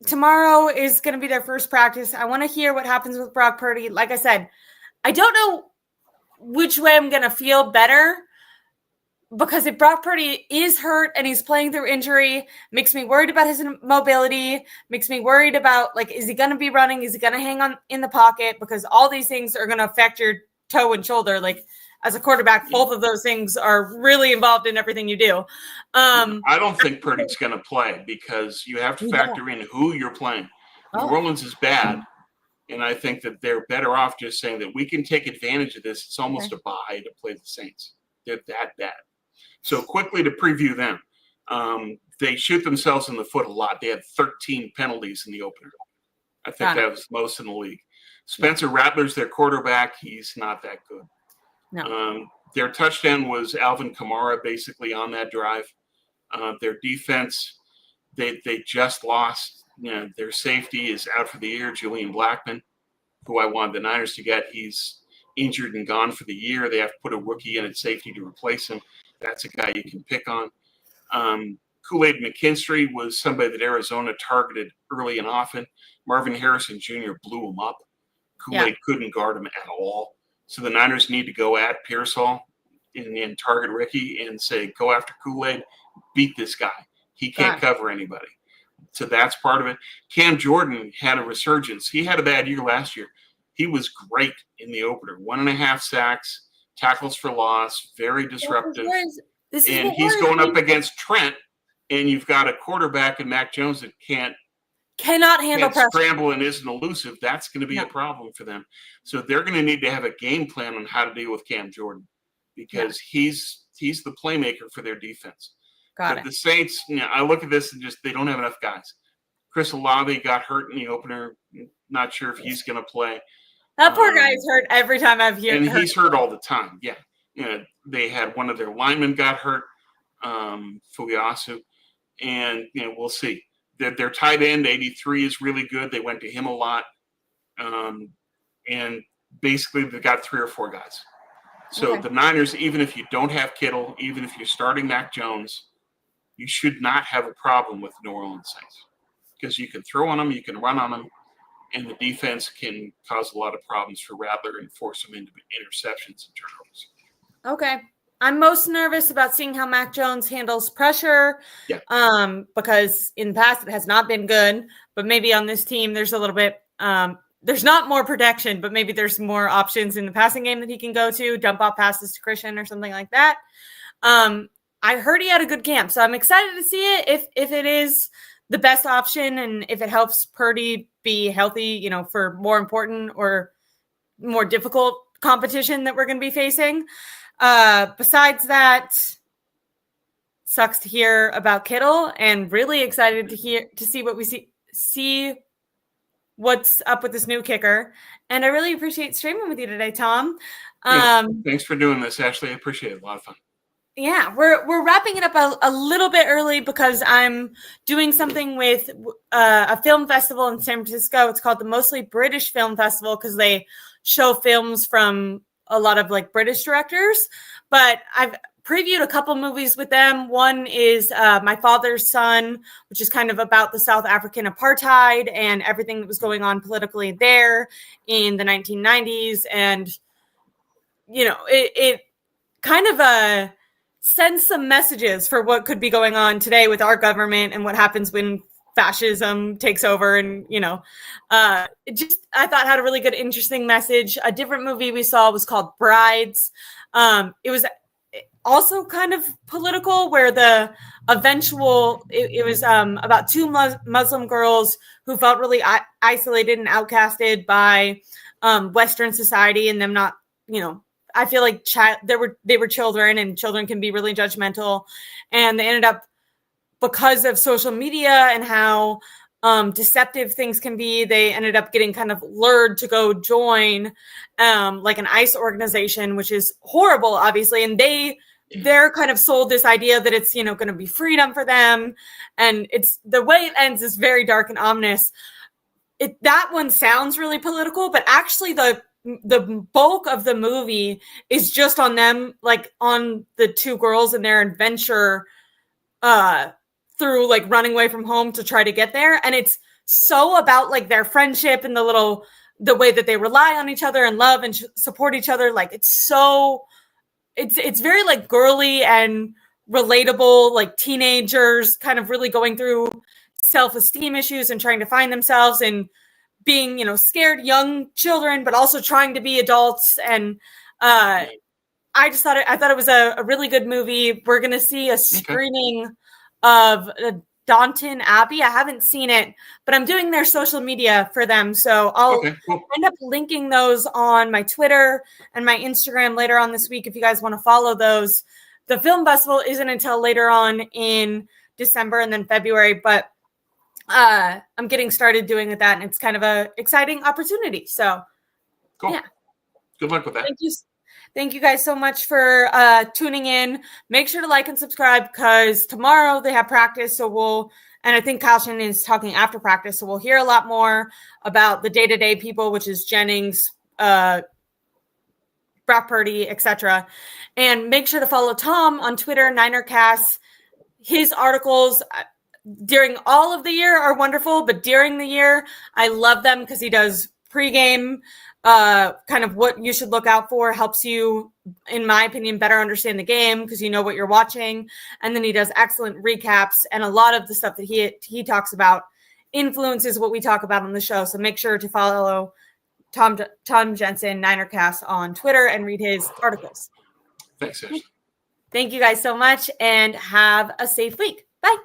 Tomorrow is going to be their first practice. I want to hear what happens with Brock Purdy. Like I said, I don't know which way I'm going to feel better, because if Brock Purdy is hurt and he's playing through injury, makes me worried about his mobility, makes me worried about, is he going to be running? Is he going to hang on in the pocket? Because all these things are going to affect your toe and shoulder. As a quarterback, both of those things are really involved in everything you do. I don't think Purdy's going to play because you have to factor in who you're playing. New Orleans is bad, and I think that they're better off just saying that we can take advantage of this. It's almost a buy to play the Saints. They're that bad. So quickly to preview them, they shoot themselves in the foot a lot. They had 13 penalties in the opener. I think that was most in the league. Spencer Rattler's their quarterback. He's not that good. No. Their touchdown was Alvin Kamara basically on that drive. Their defense, they just lost. Their safety is out for the year, Julian Blackmon, who I wanted the Niners to get. He's injured and gone for the year. They have to put a rookie in at safety to replace him. That's a guy you can pick on. Kool-Aid McKinstry was somebody that Arizona targeted early and often. Marvin Harrison Jr. blew him up. Kool-Aid couldn't guard him at all. So the Niners need to go at Pearsall and target Ricky and say, go after Kool-Aid, beat this guy. He can't cover anybody. So that's part of it. Cam Jordan had a resurgence. He had a bad year last year. He was great in the opener. 1.5 sacks. Tackles for loss, very disruptive. And he's going up against Trent, and you've got a quarterback in Mac Jones that cannot handle pressure, scramble, and isn't elusive. That's going to be a problem for them. So they're going to need to have a game plan on how to deal with Cam Jordan, because he's the playmaker for their defense. Got the Saints, I look at this and just they don't have enough guys. Chris Olave got hurt in the opener. Not sure if he's going to play. That poor guy is hurt every time I've heard. And he's hurt all the time. Yeah. They had one of their linemen got hurt, Fuyasu. And, we'll see. Their tight end, 83, is really good. They went to him a lot. And basically they've got 3 or 4 guys. So the Niners, even if you don't have Kittle, even if you're starting Mac Jones, you should not have a problem with the New Orleans Saints. Because you can throw on them, you can run on them. and the defense can cause a lot of problems for Rattler and force him into interceptions and turnovers. Okay. I'm most nervous about seeing how Mac Jones handles pressure. Yeah. Because in the past it has not been good, but maybe on this team there's a little bit there's not more protection, but maybe there's more options in the passing game that he can go to, dump off passes to Christian or something like that. I heard he had a good camp, so I'm excited to see it if it is the best option and if it helps Purdy be healthy, for more important or more difficult competition that we're going to be facing. Besides that, sucks to hear about Kittle, and really excited to see what we see what's up with this new kicker. And I really appreciate streaming with you today, Tom. Thanks for doing this, Ashley. I appreciate it. A lot of fun. Yeah, we're wrapping it up a little bit early because I'm doing something with a film festival in San Francisco. It's called the Mostly British Film Festival because they show films from a lot of British directors. But I've previewed a couple movies with them. One is My Father's Son, which is kind of about the South African apartheid and everything that was going on politically there in the 1990s. And, it kind of sends some messages for what could be going on today with our government and what happens when fascism takes over. And, I thought had a really good, interesting message. A different movie we saw was called Brides. It was also kind of political where it was about two Muslim girls who felt really isolated and outcasted by Western society and them not, I feel like they were children, and children can be really judgmental, and they ended up, because of social media and how deceptive things can be, they ended up getting kind of lured to go join an ICE organization, which is horrible, obviously. And they're kind of sold this idea that it's, going to be freedom for them. And it's the way it ends is very dark and ominous. That one sounds really political, but actually the bulk of the movie is just on them, on the two girls and their adventure through running away from home to try to get there. And it's so about their friendship and the way that they rely on each other and love and support each other. It's very girly and relatable, teenagers kind of really going through self-esteem issues and trying to find themselves and being, scared young children, but also trying to be adults. And I thought it was a really good movie. We're going to see a screening of Downton Abbey. I haven't seen it, but I'm doing their social media for them. So I'll end up linking those on my Twitter and my Instagram later on this week if you guys want to follow those. The film festival isn't until later on in December and then February, but I'm getting started doing with that, and it's kind of a exciting opportunity. So cool. Yeah. Good luck with that. Thank you guys so much for tuning in. Make sure to like and subscribe because tomorrow they have practice. And I think Kyle Shannon is talking after practice. So we'll hear a lot more about the day-to-day people, which is Jennings, Brock Purdy, etc. And make sure to follow Tom on Twitter, NinerCast. His articles during all of the year are wonderful, but during the year, I love them because he does pregame, kind of what you should look out for, helps you, in my opinion, better understand the game because you know what you're watching. And then he does excellent recaps, and a lot of the stuff that he talks about influences what we talk about on the show. So make sure to follow Tom Jensen, NinerCast on Twitter and read his articles. Thanks, Ashley. Thank you guys so much, and have a safe week. Bye.